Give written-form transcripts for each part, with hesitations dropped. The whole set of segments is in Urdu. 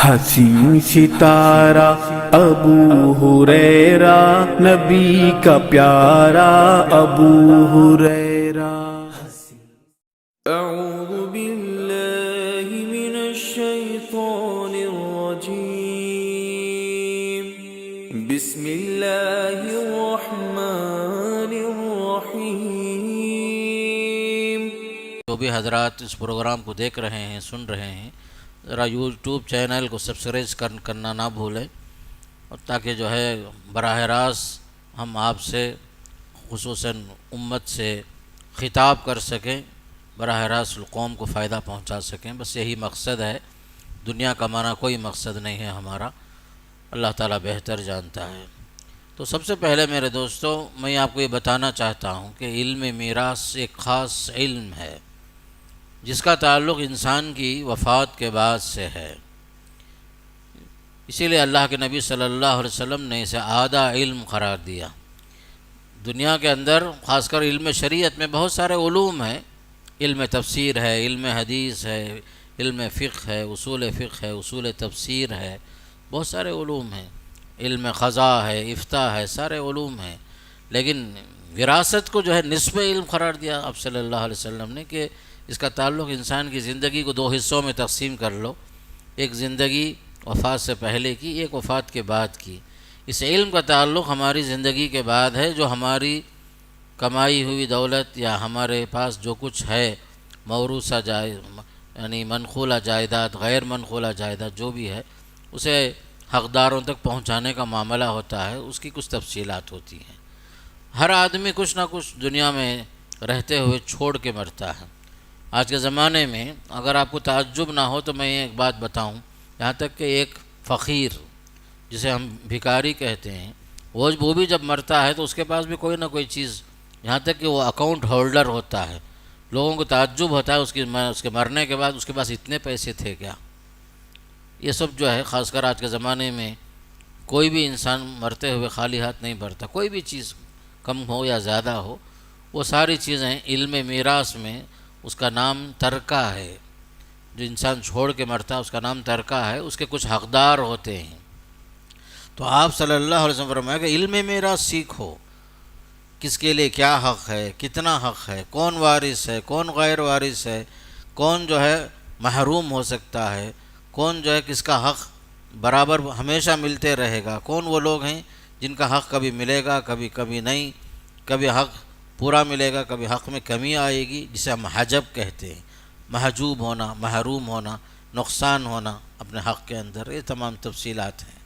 حسین ستارہ ابو ہریرہ، نبی کا پیارا ابو ہریرہ۔ اعوذ باللہ من الشیطان الرجیم، بسم اللہ الرحمن الرحیم۔ جو بھی حضرات اس پروگرام کو دیکھ رہے ہیں، سن رہے ہیں، ذرا یوٹیوب چینل کو سبسکرائب کرنا نہ بھولیں، اور تاکہ جو ہے براہ راست ہم آپ سے خصوصاً امت سے خطاب کر سکیں، براہ راست قوم کو فائدہ پہنچا سکیں۔ بس یہی مقصد ہے، دنیا کمانا کوئی مقصد نہیں ہے ہمارا، اللہ تعالیٰ بہتر جانتا ہے۔ تو سب سے پہلے میرے دوستو، میں آپ کو یہ بتانا چاہتا ہوں کہ علم میراث ایک خاص علم ہے جس کا تعلق انسان کی وفات کے بعد سے ہے۔ اسی لیے اللہ کے نبی صلی اللہ علیہ وسلم نے اسے اعلیٰ علم قرار دیا۔ دنیا کے اندر خاص کر علم شریعت میں بہت سارے علوم ہیں، علم تفسیر ہے، علم حدیث ہے، علم فقہ ہے، اصول فقہ ہے، اصول تفسیر ہے، بہت سارے علوم ہیں، علم قضاء ہے، افتاء ہے، سارے علوم ہیں۔ لیکن وراثت کو جو ہے نصف علم قرار دیا آپ صلی اللہ علیہ وسلم نے، کہ اس کا تعلق انسان کی زندگی کو دو حصوں میں تقسیم کر لو، ایک زندگی وفات سے پہلے کی، ایک وفات کے بعد کی۔ اس علم کا تعلق ہماری زندگی کے بعد ہے، جو ہماری کمائی ہوئی دولت یا ہمارے پاس جو کچھ ہے، موروثہ یعنی منقولہ جائیداد، غیر منقولہ جائیداد جو بھی ہے، اسے حقداروں تک پہنچانے کا معاملہ ہوتا ہے، اس کی کچھ تفصیلات ہوتی ہیں۔ ہر آدمی کچھ نہ کچھ دنیا میں رہتے ہوئے چھوڑ کے مرتا ہے۔ آج کے زمانے میں اگر آپ کو تعجب نہ ہو تو میں ایک بات بتاؤں، یہاں تک کہ ایک فقیر جسے ہم بھکاری کہتے ہیں، وہ بھی جب مرتا ہے تو اس کے پاس بھی کوئی نہ کوئی چیز، یہاں تک کہ وہ اکاؤنٹ ہولڈر ہوتا ہے، لوگوں کو تعجب ہوتا ہے اس کے مرنے کے بعد اس کے پاس اتنے پیسے تھے کیا۔ یہ سب جو ہے خاص کر آج کے زمانے میں کوئی بھی انسان مرتے ہوئے خالی ہاتھ نہیں مرتا، کوئی بھی چیز کم ہو یا زیادہ ہو، وہ ساری چیزیں علم میراث میں اس کا نام ترکہ ہے۔ جو انسان چھوڑ کے مرتا ہے اس کا نام ترکہ ہے، اس کے کچھ حقدار ہوتے ہیں۔ تو آپ صلی اللہ علیہ وسلم فرمایا کہ علم میراث سیکھو، کس کے لیے کیا حق ہے، کتنا حق ہے، کون وارث ہے، کون غیر وارث ہے، کون جو ہے محروم ہو سکتا ہے، کون جو ہے کس کا حق برابر ہمیشہ ملتے رہے گا، کون وہ لوگ ہیں جن کا حق کبھی ملے گا، کبھی نہیں، کبھی حق پورا ملے گا، کبھی حق میں کمی آئے گی، جسے ہم حجب کہتے ہیں، محجوب ہونا، محروم ہونا، نقصان ہونا اپنے حق کے اندر، یہ تمام تفصیلات ہیں۔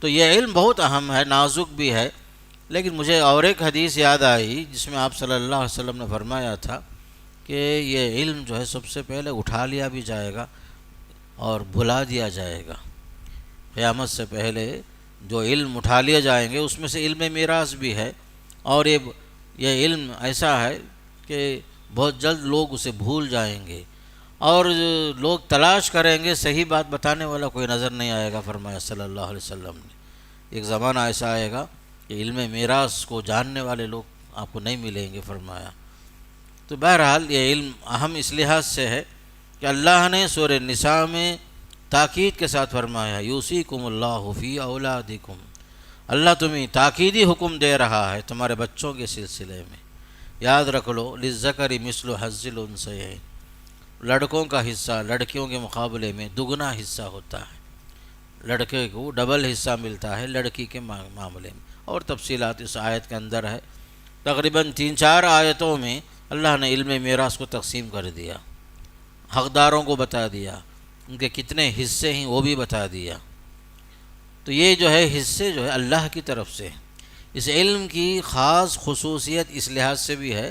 تو یہ علم بہت اہم ہے، نازک بھی ہے۔ لیکن مجھے اور ایک حدیث یاد آئی جس میں آپ صلی اللہ علیہ وسلم نے فرمایا تھا کہ یہ علم جو ہے سب سے پہلے اٹھا لیا بھی جائے گا اور بھلا دیا جائے گا۔ قیامت سے پہلے جو علم اٹھا لیے جائیں گے اس میں سے علم میراث بھی ہے، اور یہ علم ایسا ہے کہ بہت جلد لوگ اسے بھول جائیں گے، اور لوگ تلاش کریں گے، صحیح بات بتانے والا کوئی نظر نہیں آئے گا، فرمایا صلی اللہ علیہ وسلم نے۔ ایک زمانہ ایسا آئے گا کہ علم میراث کو جاننے والے لوگ آپ کو نہیں ملیں گے، فرمایا۔ تو بہرحال یہ علم اہم اس لحاظ سے ہے کہ اللہ نے سورہ نساء میں تاکید کے ساتھ فرمایا، یوصیکم اللہ فی اولادکم، اللہ تمہیں تاکیدی حکم دے رہا ہے تمہارے بچوں کے سلسلے میں۔ یاد رکھ لو، للذکر مثل حظ الانثیین، لڑکوں کا حصہ لڑکیوں کے مقابلے میں دگنا حصہ ہوتا ہے، لڑکے کو ڈبل حصہ ملتا ہے لڑکی کے معاملے میں، اور تفصیلات اس آیت کے اندر ہے۔ تقریباً 3-4 آیتوں میں اللہ نے علم میراث کو تقسیم کر دیا، حقداروں کو بتا دیا، ان کے کتنے حصے ہیں وہ بھی بتا دیا۔ تو یہ جو ہے حصے جو ہے اللہ کی طرف سے، اس علم کی خاص خصوصیت اس لحاظ سے بھی ہے،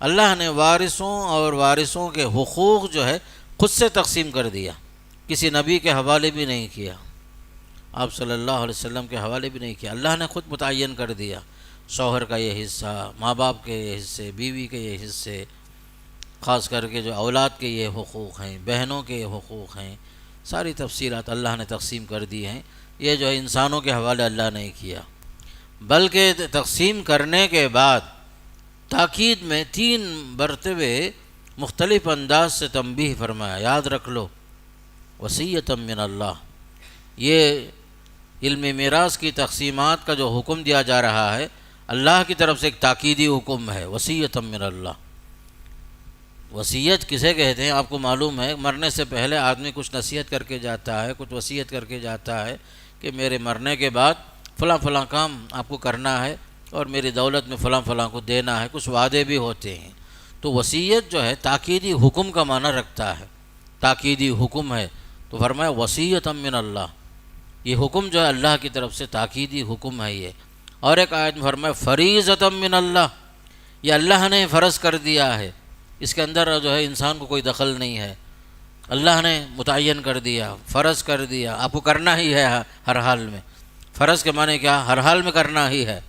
اللہ نے وارثوں اور وارثوں کے حقوق جو ہے خود سے تقسیم کر دیا، کسی نبی کے حوالے بھی نہیں کیا، آپ صلی اللہ علیہ وسلم کے حوالے بھی نہیں کیا، اللہ نے خود متعین کر دیا، شوہر کا یہ حصہ، ماں باپ کے یہ حصے، بیوی کے یہ حصے، خاص کر کے جو اولاد کے یہ حقوق ہیں، بہنوں کے یہ حقوق ہیں، ساری تفصیلات اللہ نے تقسیم کر دی ہیں۔ یہ جو ہے انسانوں کے حوالے اللہ نے کیا، بلکہ تقسیم کرنے کے بعد تاکید میں 3 مرتبے مختلف انداز سے تنبیہ فرمایا، یاد رکھ لو، وصیۃ من اللہ، یہ علم میراث کی تقسیمات کا جو حکم دیا جا رہا ہے اللہ کی طرف سے ایک تاکیدی حکم ہے، وصیۃ من اللہ۔ وصیت کسے کہتے ہیں آپ کو معلوم ہے، مرنے سے پہلے آدمی کچھ نصیحت کر کے جاتا ہے، کچھ وصیت کر کے جاتا ہے کہ میرے مرنے کے بعد فلاں فلاں کام آپ کو کرنا ہے اور میری دولت میں فلاں فلاں کو دینا ہے، کچھ وعدے بھی ہوتے ہیں۔ تو وصیت جو ہے تاکیدی حکم کا معنی رکھتا ہے، تاکیدی حکم ہے، تو فرمایا وصیۃ من اللہ، یہ حکم جو ہے اللہ کی طرف سے تاکیدی حکم ہے یہ۔ اور ایک آیت میں فرمایا فریضۃ من اللہ، یہ اللہ نے فرض کر دیا ہے، اس کے اندر جو ہے انسان کو کوئی دخل نہیں ہے، اللہ نے متعین کر دیا، فرض کر دیا، آپ کو کرنا ہی ہے ہر حال میں۔ فرض کے معنی کیا؟ ہر حال میں کرنا ہی ہے،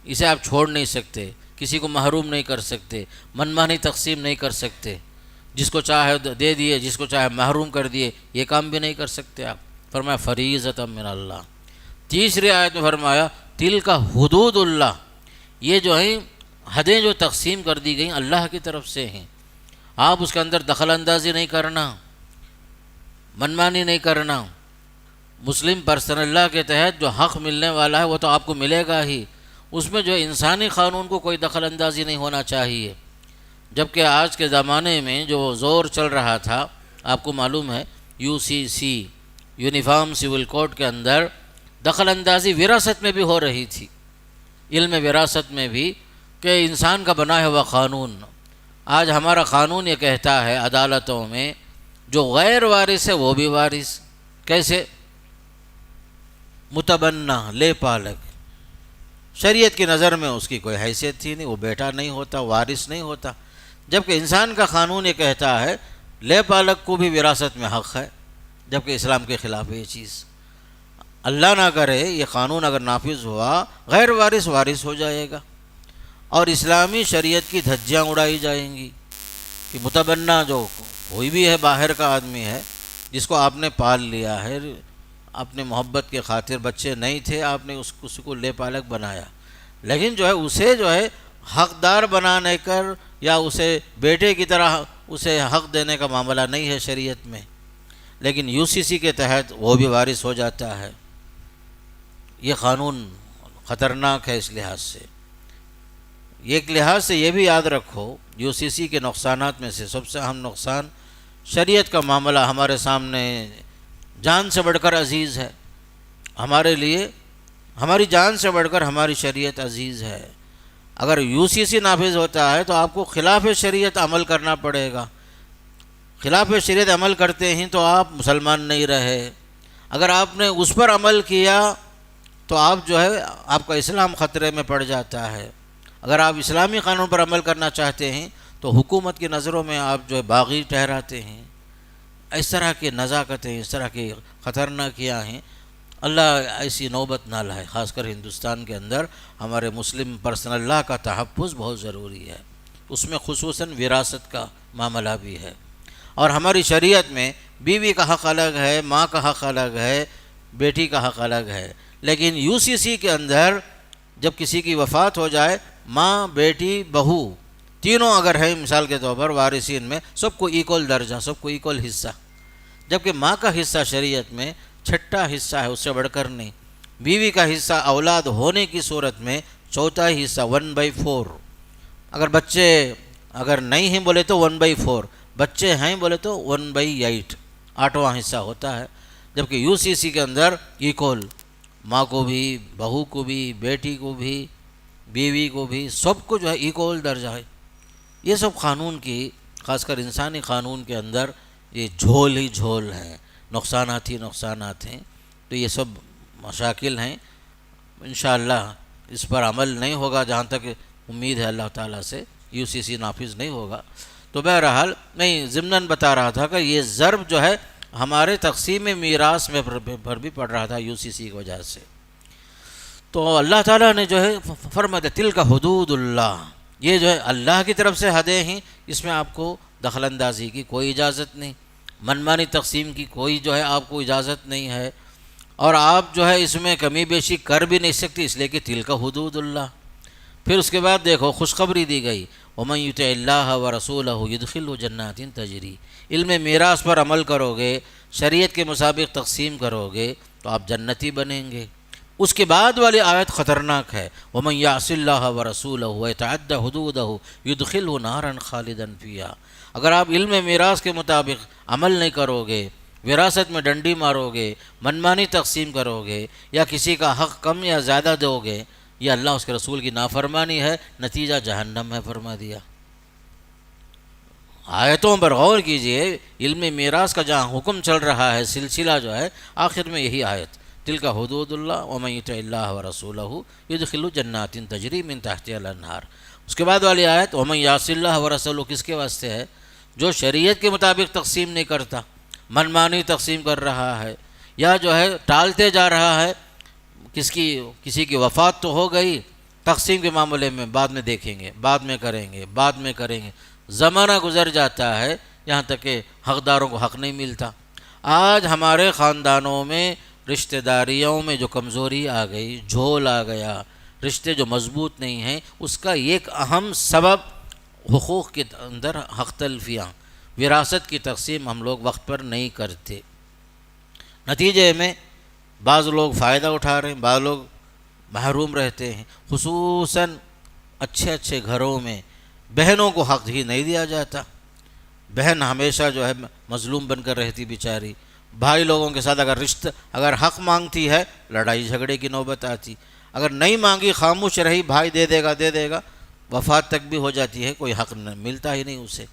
اسے آپ چھوڑ نہیں سکتے، کسی کو محروم نہیں کر سکتے، منمانی تقسیم نہیں کر سکتے، جس کو چاہے دے دیے، جس کو چاہے محروم کر دیے، یہ کام بھی نہیں کر سکتے آپ۔ فرمایا فریضۃ من اللہ۔ تیسری آیت میں فرمایا تلک حدود اللہ، یہ جو ہیں حدیں جو تقسیم کر دی گئیں اللہ کی طرف سے ہیں، آپ اس کے اندر دخل اندازی نہیں کرنا، منمانی نہیں کرنا۔ مسلم پرسنل لاء کے تحت جو حق ملنے والا ہے وہ تو آپ کو ملے گا ہی، اس میں جو انسانی قانون کو کوئی دخل اندازی نہیں ہونا چاہیے۔ جبکہ آج کے زمانے میں جو زور چل رہا تھا، آپ کو معلوم ہے UCC یونیفارم سول کوڈ کے اندر دخل اندازی وراثت میں بھی ہو رہی تھی، علم وراثت میں بھی، کہ انسان کا بنایا ہوا قانون۔ آج ہمارا قانون یہ کہتا ہے عدالتوں میں جو غیر وارث ہے وہ بھی وارث۔ کیسے؟ متبنہ، لے پالک، شریعت کی نظر میں اس کی کوئی حیثیت تھی نہیں، وہ بیٹا نہیں ہوتا، وارث نہیں ہوتا، جبکہ انسان کا قانون یہ کہتا ہے لے پالک کو بھی وراثت میں حق ہے، جبکہ اسلام کے خلاف ہے یہ چیز۔ اللہ نہ کرے یہ قانون اگر نافذ ہوا، غیر وارث وارث ہو جائے گا، اور اسلامی شریعت کی دھجیاں اڑائی جائیں گی کہ متبنہ جو کوئی بھی ہے، باہر کا آدمی ہے جس کو آپ نے پال لیا ہے، اپنے محبت کے خاطر، بچے نہیں تھے، آپ نے اس کو لے پالک بنایا، لیکن جو ہے اسے جو ہے حقدار بنانے کر یا اسے بیٹے کی طرح اسے حق دینے کا معاملہ نہیں ہے شریعت میں، لیکن UCC کے تحت وہ بھی وارث ہو جاتا ہے۔ یہ قانون خطرناک ہے اس لحاظ سے۔ ایک لحاظ سے یہ بھی یاد رکھو، UCC کے نقصانات میں سے سب سے اہم نقصان، شریعت کا معاملہ ہمارے سامنے جان سے بڑھ کر عزیز ہے، ہمارے لیے ہماری جان سے بڑھ کر ہماری شریعت عزیز ہے۔ اگر UCC نافذ ہوتا ہے تو آپ کو خلاف شریعت عمل کرنا پڑے گا، خلاف شریعت عمل کرتے ہیں تو آپ مسلمان نہیں رہے، اگر آپ نے اس پر عمل کیا تو آپ جو ہے آپ کا اسلام خطرے میں پڑ جاتا ہے۔ اگر آپ اسلامی قانون پر عمل کرنا چاہتے ہیں تو حکومت کی نظروں میں آپ جو ہے باغی ٹھہراتے ہیں۔ اس طرح کی نزاکتیں، اس طرح کی خطرناکیاں ہیں، اللہ ایسی نوبت نہ لائے۔ خاص کر ہندوستان کے اندر ہمارے مسلم پرسنل لاء کا تحفظ بہت ضروری ہے، اس میں خصوصاً وراثت کا معاملہ بھی ہے۔ اور ہماری شریعت میں بیوی کا حق الگ ہے، ماں کا حق الگ ہے، بیٹی کا حق الگ ہے، لیکن UCC کے اندر جب کسی کی وفات ہو جائے، ماں، بیٹی، بہو تینوں اگر ہیں مثال کے طور پر وارثین میں، سب کو ایکول درجہ، سب کو ایکول حصہ، جبکہ ماں کا حصہ شریعت میں چھٹا حصہ ہے، اس سے بڑھ کر نہیں۔ بیوی کا حصہ اولاد ہونے کی صورت میں چوتھائی حصہ 1/4، اگر بچے اگر نہیں ہیں بولے تو 1/4، بچے ہیں بولے تو 1/8، 8واں حصہ ہوتا ہے، جبکہ UCC کے اندر ایکول، ماں کو بھی، بہو کو بھی، بیٹی کو بھی، بیوی کو بھی، سب کو جو ہے ایکول درجہ ہے۔ یہ سب قانون کی، خاص کر انسانی قانون کے اندر یہ جھول ہی جھول ہیں، نقصانات ہی نقصانات ہیں، تو یہ سب مشاکل ہیں۔ انشاءاللہ اس پر عمل نہیں ہوگا، جہاں تک امید ہے اللہ تعالیٰ سے UCC نافذ نہیں ہوگا۔ تو بہرحال میں ضمناً بتا رہا تھا کہ یہ ضرب جو ہے ہمارے تقسیم میراث میں پر بھی پڑ رہا تھا UCC کی وجہ سے۔ تو اللہ تعالیٰ نے جو ہے فرمایا تلک حدود اللہ، یہ جو ہے اللہ کی طرف سے حدیں ہیں، اس میں آپ کو دخل اندازی کی کوئی اجازت نہیں، منمانی تقسیم کی کوئی جو ہے آپ کو اجازت نہیں ہے، اور آپ جو ہے اس میں کمی بیشی کر بھی نہیں سکتی، اس لیے کہ تلک حدود اللہ۔ پھر اس کے بعد دیکھو خوشخبری دی گئی ومن یطع اللہ ورسولہ یدخلہ جنات تجری، علم میراث پر عمل کرو گے، شریعت کے مطابق تقسیم کرو گے تو آپ جنتی بنیں گے۔ اس کے بعد والی آیت خطرناک ہے، ومن یعص اللہ ورسولہ ویتعد حدودہ یدخلہ نارا خالدا فیہا۔ اگر آپ علم میراث کے مطابق عمل نہیں کرو گے، وراثت میں ڈنڈی مارو گے، منمانی تقسیم کرو گے، یا کسی کا حق کم یا زیادہ دو گے، یہ اللہ اس کے رسول کی نافرمانی ہے، نتیجہ جہنم ہے فرما دیا۔ آیتوں پر غور کیجئے، علم میراث کا جہاں حکم چل رہا ہے، سلسلہ جو ہے آخر میں یہی آیت، تلک حدود اللہ ومن یطع اللہ ورسولہ یدخلہ جنات تجری من تحتہا الانہار۔ اس کے بعد والی آیت ومن یعص اللہ ورسولہ کس کے واسطے ہے؟ جو شریعت کے مطابق تقسیم نہیں کرتا، منمانی تقسیم کر رہا ہے، یا جو ہے ٹالتے جا رہا ہے، کسی کی وفات تو ہو گئی، تقسیم کے معاملے میں بعد میں دیکھیں گے، بعد میں کریں گے، زمانہ گزر جاتا ہے یہاں تک کہ حقداروں کو حق نہیں ملتا۔ آج ہمارے خاندانوں میں رشتہ داریوں میں جو کمزوری آ گئی، جھول آ گیا، رشتے جو مضبوط نہیں ہیں، اس کا ایک اہم سبب حقوق کے اندر حق تلفیاں، وراثت کی تقسیم ہم لوگ وقت پر نہیں کرتے۔ نتیجے میں بعض لوگ فائدہ اٹھا رہے ہیں، بعض لوگ محروم رہتے ہیں۔ خصوصاً اچھے گھروں میں بہنوں کو حق ہی نہیں دیا جاتا، بہن ہمیشہ جو ہے مظلوم بن کر رہتی بیچاری، بھائی لوگوں کے ساتھ اگر حق مانگتی ہے لڑائی جھگڑے کی نوبت آتی، اگر نہیں مانگی خاموش رہی بھائی دے دے گا، وفات تک بھی ہو جاتی ہے، کوئی حق ملتا ہی نہیں اسے۔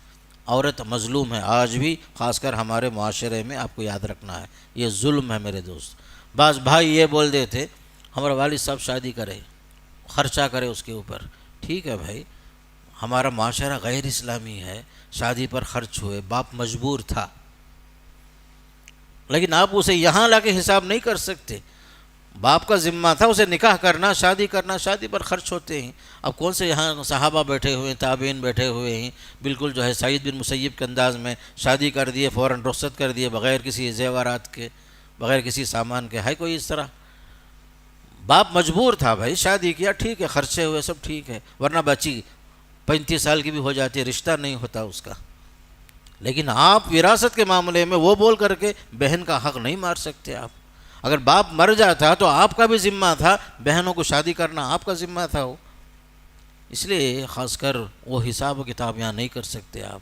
عورت مظلوم ہے آج بھی، خاص کر ہمارے معاشرے میں، آپ کو یاد رکھنا ہے یہ ظلم ہے میرے دوست۔ بعض بھائی یہ بول دیتے ہمارا والد صاحب شادی کرے، خرچہ کرے اس کے اوپر، ٹھیک ہے بھائی، ہمارا معاشرہ غیر اسلامی ہے، شادی پر خرچ ہوئے، باپ مجبور تھا، لیکن آپ اسے یہاں لا کے حساب نہیں کر سکتے۔ باپ کا ذمہ تھا اسے نکاح کرنا، شادی پر خرچ ہوتے ہیں۔ اب کون سے یہاں صحابہ بیٹھے ہوئے ہیں، تابعین بیٹھے ہوئے ہیں، بالکل جو ہے سعید بن مسیب کے انداز میں شادی کر دیے، فوراً رخصت کر دیے، بغیر کسی زیورات کے، بغیر کسی سامان کے، ہے کوئی اس طرح؟ باپ مجبور تھا بھائی، شادی کیا، ٹھیک ہے، خرچے ہوئے، سب ٹھیک ہے، ورنہ بچی 35 سال کی بھی ہو جاتی ہے، رشتہ نہیں ہوتا اس کا۔ لیکن آپ وراثت کے معاملے میں وہ بول کر کے بہن کا حق نہیں مار سکتے۔ آپ اگر باپ مر جاتا تو آپ کا بھی ذمہ تھا، بہنوں کو شادی کرنا آپ کا ذمہ تھا وہ، اس لیے خاص کر وہ حساب و کتاب یہاں نہیں کر سکتے آپ۔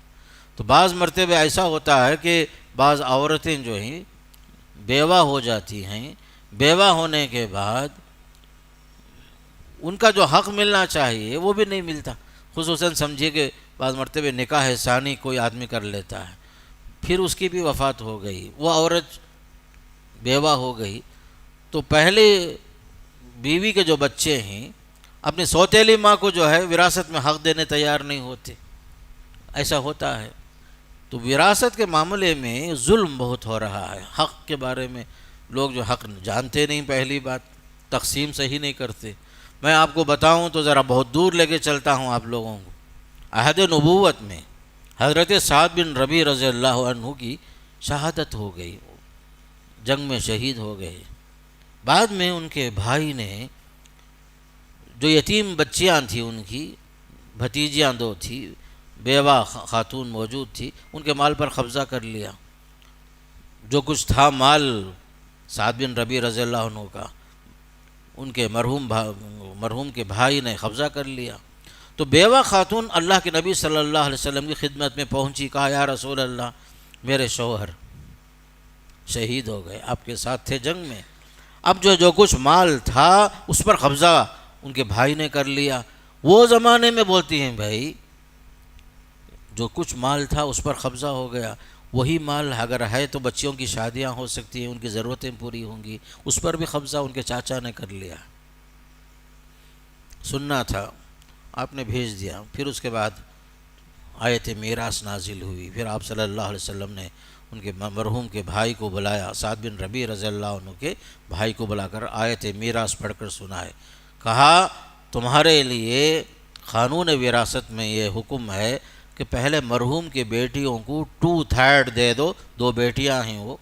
تو بعض مرتبہ ایسا ہوتا ہے کہ بعض عورتیں جو ہیں بیوہ ہو جاتی ہیں، بیوہ ہونے کے بعد ان کا جو حق ملنا چاہیے وہ بھی نہیں ملتا۔ خصوصاً سمجھیے کہ بعض مرتبہ نکاح ثانی کوئی آدمی کر لیتا ہے، پھر اس کی بھی وفات ہو گئی، وہ عورت بیوہ ہو گئی، تو پہلے بیوی کے جو بچے ہیں اپنی سوتیلی ماں کو جو ہے وراثت میں حق دینے تیار نہیں ہوتے، ایسا ہوتا ہے۔ تو وراثت کے معاملے میں ظلم بہت ہو رہا ہے۔ حق کے بارے میں لوگ جو حق جانتے نہیں، پہلی بات تقسیم صحیح نہیں کرتے۔ میں آپ کو بتاؤں تو ذرا بہت دور لے کے چلتا ہوں آپ لوگوں کو۔ عہد نبوت میں حضرت سعد بن ربیع رضی اللہ عنہ کی شہادت ہو گئی، جنگ میں شہید ہو گئے۔ بعد میں ان کے بھائی نے جو یتیم بچیاں تھیں، ان کی بھتیجیاں 2 تھی، بیوہ خاتون موجود تھی، ان کے مال پر قبضہ کر لیا۔ جو کچھ تھا مال سعد بن ربیع رضی اللہ عنہ کا، ان کے مرحوم کے بھائی نے قبضہ کر لیا۔ تو بیوہ خاتون اللہ کے نبی صلی اللہ علیہ وسلم کی خدمت میں پہنچی، کہا یا رسول اللہ، میرے شوہر شہید ہو گئے، آپ کے ساتھ تھے جنگ میں، اب جو کچھ مال تھا اس پر قبضہ ان کے بھائی نے کر لیا۔ وہ زمانے میں بولتی ہیں بھائی جو کچھ مال تھا اس پر قبضہ ہو گیا، وہی مال اگر ہے تو بچیوں کی شادیاں ہو سکتی ہیں، ان کی ضرورتیں پوری ہوں گی، اس پر بھی قبضہ ان کے چاچا نے کر لیا۔ سننا تھا، آپ نے بھیج دیا۔ پھر اس کے بعد آیت میراث نازل ہوئی، پھر آپ صلی اللہ علیہ وسلم نے ان کے مرحوم کے بھائی کو بلایا، سعد بن ربیع رضی اللہ عنہ کے بھائی کو بلا کر آیت میراث پڑھ کر سنائے۔ کہا تمہارے لیے قانون وراثت میں یہ حکم ہے کہ پہلے مرحوم کے بیٹیوں کو 2/3 دے دو، 2 بیٹیاں ہیں وہ،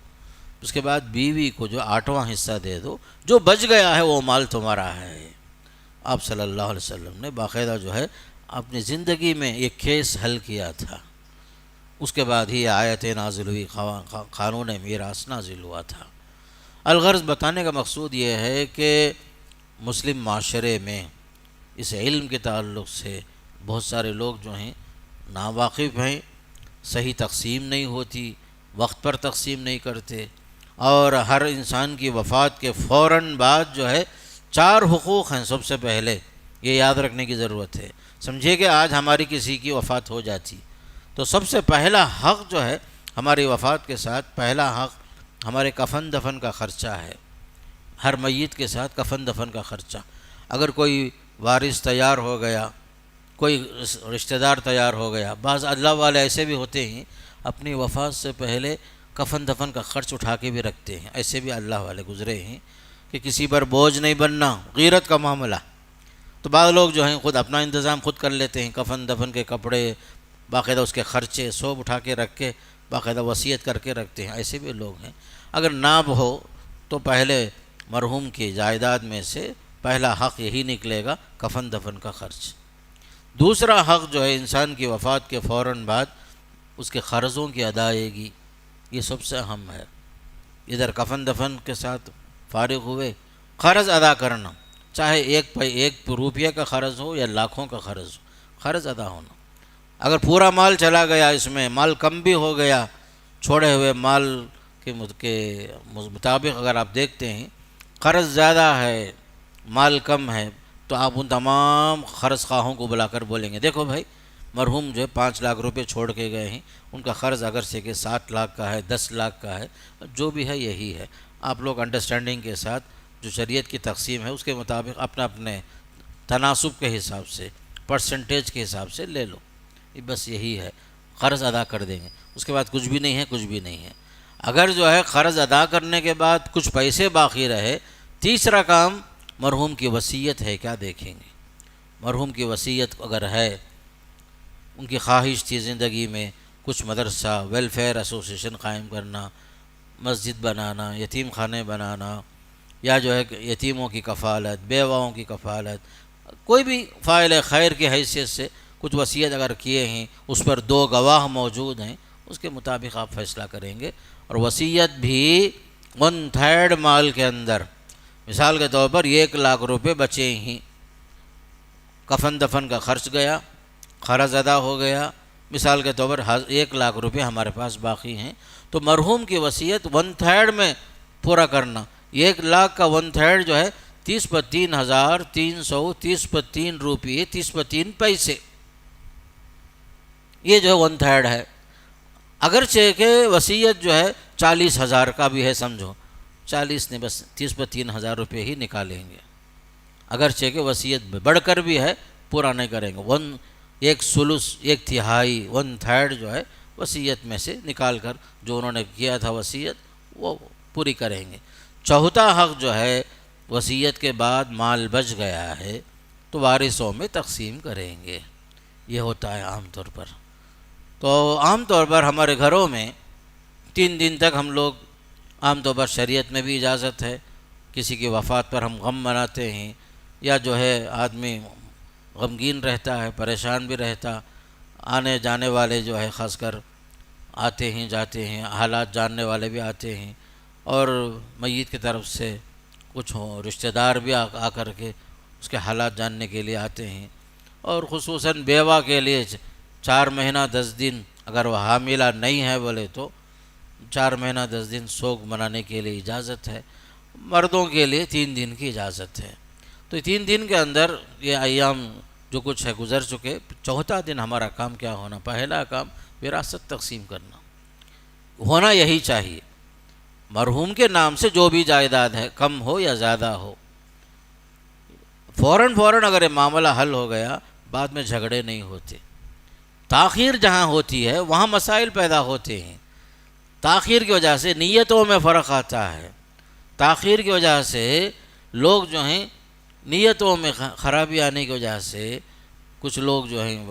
اس کے بعد بیوی کو جو 8واں حصہ دے دو، جو بچ گیا ہے وہ مال تمہارا ہے۔ آپ صلی اللہ علیہ وسلم نے باقاعدہ جو ہے اپنی زندگی میں یہ کیس حل کیا تھا، اس کے بعد ہی آیت نازل ہوئی، قانون میراث نازل ہوا تھا۔ الغرض بتانے کا مقصود یہ ہے کہ مسلم معاشرے میں اس علم کے تعلق سے بہت سارے لوگ جو ہیں ناواقف ہیں، صحیح تقسیم نہیں ہوتی، وقت پر تقسیم نہیں کرتے، اور ہر انسان کی وفات کے فوراً بعد جو ہے 4 حقوق ہیں۔ سب سے پہلے یہ یاد رکھنے کی ضرورت ہے۔ سمجھیے کہ آج ہماری کسی کی وفات ہو جاتی تو سب سے پہلا حق جو ہے ہماری وفات کے ساتھ، پہلا حق ہمارے کفن دفن کا خرچہ ہے۔ ہر میت کے ساتھ کفن دفن کا خرچہ۔ اگر کوئی وارث تیار ہو گیا، کوئی رشتہ دار تیار ہو گیا، بعض اللہ والے ایسے بھی ہوتے ہیں اپنی وفات سے پہلے کفن دفن کا خرچ اٹھا کے بھی رکھتے ہیں، ایسے بھی اللہ والے گزرے ہیں کہ کسی پر بوجھ نہیں بننا، غیرت کا معاملہ۔ تو بعض لوگ جو ہیں خود اپنا انتظام خود کر لیتے ہیں، کفن دفن کے کپڑے، باقاعدہ اس کے خرچے سب اٹھا کے رکھ کے باقاعدہ وصیت کر کے رکھتے ہیں، ایسے بھی لوگ ہیں۔ اگر ناب ہو تو پہلے مرحوم کی جائیداد میں سے پہلا حق یہی نکلے گا، کفن دفن کا خرچ۔ دوسرا حق جو ہے انسان کی وفات کے فوراً بعد اس کے قرضوں کی ادائیگی، یہ سب سے اہم ہے۔ ادھر کفن دفن کے ساتھ فارغ ہوئے، قرض ادا کرنا، چاہے ایک روپیہ کا قرض ہو یا لاکھوں کا قرض ہو، قرض ادا ہونا۔ اگر پورا مال چلا گیا، اس میں مال کم بھی ہو گیا، چھوڑے ہوئے مال کے مطابق اگر آپ دیکھتے ہیں قرض زیادہ ہے، مال کم ہے، تو آپ ان تمام قرض خواہوں کو بلا کر بولیں گے دیکھو بھائی مرحوم جو ہے 5 لاکھ روپے چھوڑ کے گئے ہیں، ان کا قرض اگر سے کہ 7 لاکھ کا ہے، 10 لاکھ کا ہے، جو بھی ہے یہی ہے۔ آپ لوگ انڈرسٹینڈنگ کے ساتھ جو شریعت کی تقسیم ہے اس کے مطابق اپنے تناسب کے حساب سے، پرسنٹیج کے حساب سے لے لو، بس یہی ہے۔ قرض ادا کر دیں گے، اس کے بعد کچھ بھی نہیں ہے، کچھ بھی نہیں ہے۔ اگر جو ہے قرض ادا کرنے کے بعد کچھ پیسے باقی رہے، تیسرا کام مرحوم کی وصیت ہے، کیا دیکھیں گے؟ مرحوم کی وصیت اگر ہے، ان کی خواہش تھی زندگی میں کچھ مدرسہ، ویلفیئر ایسوسیشن قائم کرنا، مسجد بنانا، یتیم خانے بنانا، یا جو ہے یتیموں کی کفالت، بیواؤں کی کفالت، کوئی بھی فاعل خیر کی حیثیت سے کچھ وصیت اگر کیے ہیں، اس پر 2 گواہ موجود ہیں، اس کے مطابق آپ فیصلہ کریں گے۔ اور وصیت بھی 1/3 مال کے اندر، مثال کے طور پر 1 لاکھ روپے بچے ہی، کفن دفن کا خرچ گیا، قرض ادا ہو گیا، مثال کے طور پر 1 لاکھ روپے ہمارے پاس باقی ہیں، تو مرحوم کی وصیت 1/3 میں پورا کرنا۔ 1 لاکھ کا 1/3 جو ہے 30 پر 3,300، 30 پر 3 روپیے، 30 پر 3 پیسے، یہ جو ہے 1/3 ہے۔ اگرچہ کہ وصیت جو ہے 40,000 کا بھی ہے، سمجھو 40 نے بس 30 پر 3,000 روپے ہی نکالیں گے، اگرچہ کہ وصیت بڑھ کر بھی ہے، پورا نہیں کریں گے۔ 1 ثلث، 1/3، 1/3 جو ہے وصیت میں سے نکال کر جو انہوں نے کیا تھا وصیت وہ پوری کریں گے۔ چوتھا حق جو ہے وصیت کے بعد مال بچ گیا ہے تو وارثوں میں تقسیم کریں گے، یہ ہوتا ہے عام طور پر۔ تو عام طور پر ہمارے گھروں میں 3 دن تک ہم لوگ، عام طور پر شریعت میں بھی اجازت ہے، کسی کی وفات پر ہم غم مناتے ہیں، یا جو ہے آدمی غمگین رہتا ہے، پریشان بھی رہتا، آنے جانے والے جو ہے خاص کر آتے ہیں جاتے ہیں، حالات جاننے والے بھی آتے ہیں، اور میت کی طرف سے کچھ رشتہ دار بھی آ کر کے اس کے حالات جاننے کے لیے آتے ہیں، اور خصوصاً بیوہ کے لیے 4 مہینہ 10 دن، اگر وہ حاملہ نہیں ہے بولے تو 4 مہینہ 10 دن سوگ منانے کے لیے اجازت ہے۔ مردوں کے لیے 3 دن کی اجازت ہے۔ تو 3 دن کے اندر یہ ایام جو کچھ ہے گزر چکے، چوتھا دن ہمارا کام کیا ہونا؟ پہلا کام وراثت تقسیم کرنا ہونا، یہی چاہیے۔ مرحوم کے نام سے جو بھی جائیداد ہے، کم ہو یا زیادہ ہو، فوراً اگر یہ معاملہ حل ہو گیا، بعد میں جھگڑے نہیں ہوتے۔ تاخیر جہاں ہوتی ہے وہاں مسائل پیدا ہوتے ہیں، تاخیر کی وجہ سے نیتوں میں فرق آتا ہے، تاخیر کی وجہ سے لوگ جو ہیں نیتوں میں خرابی آنے کی وجہ سے کچھ لوگ جو ہیں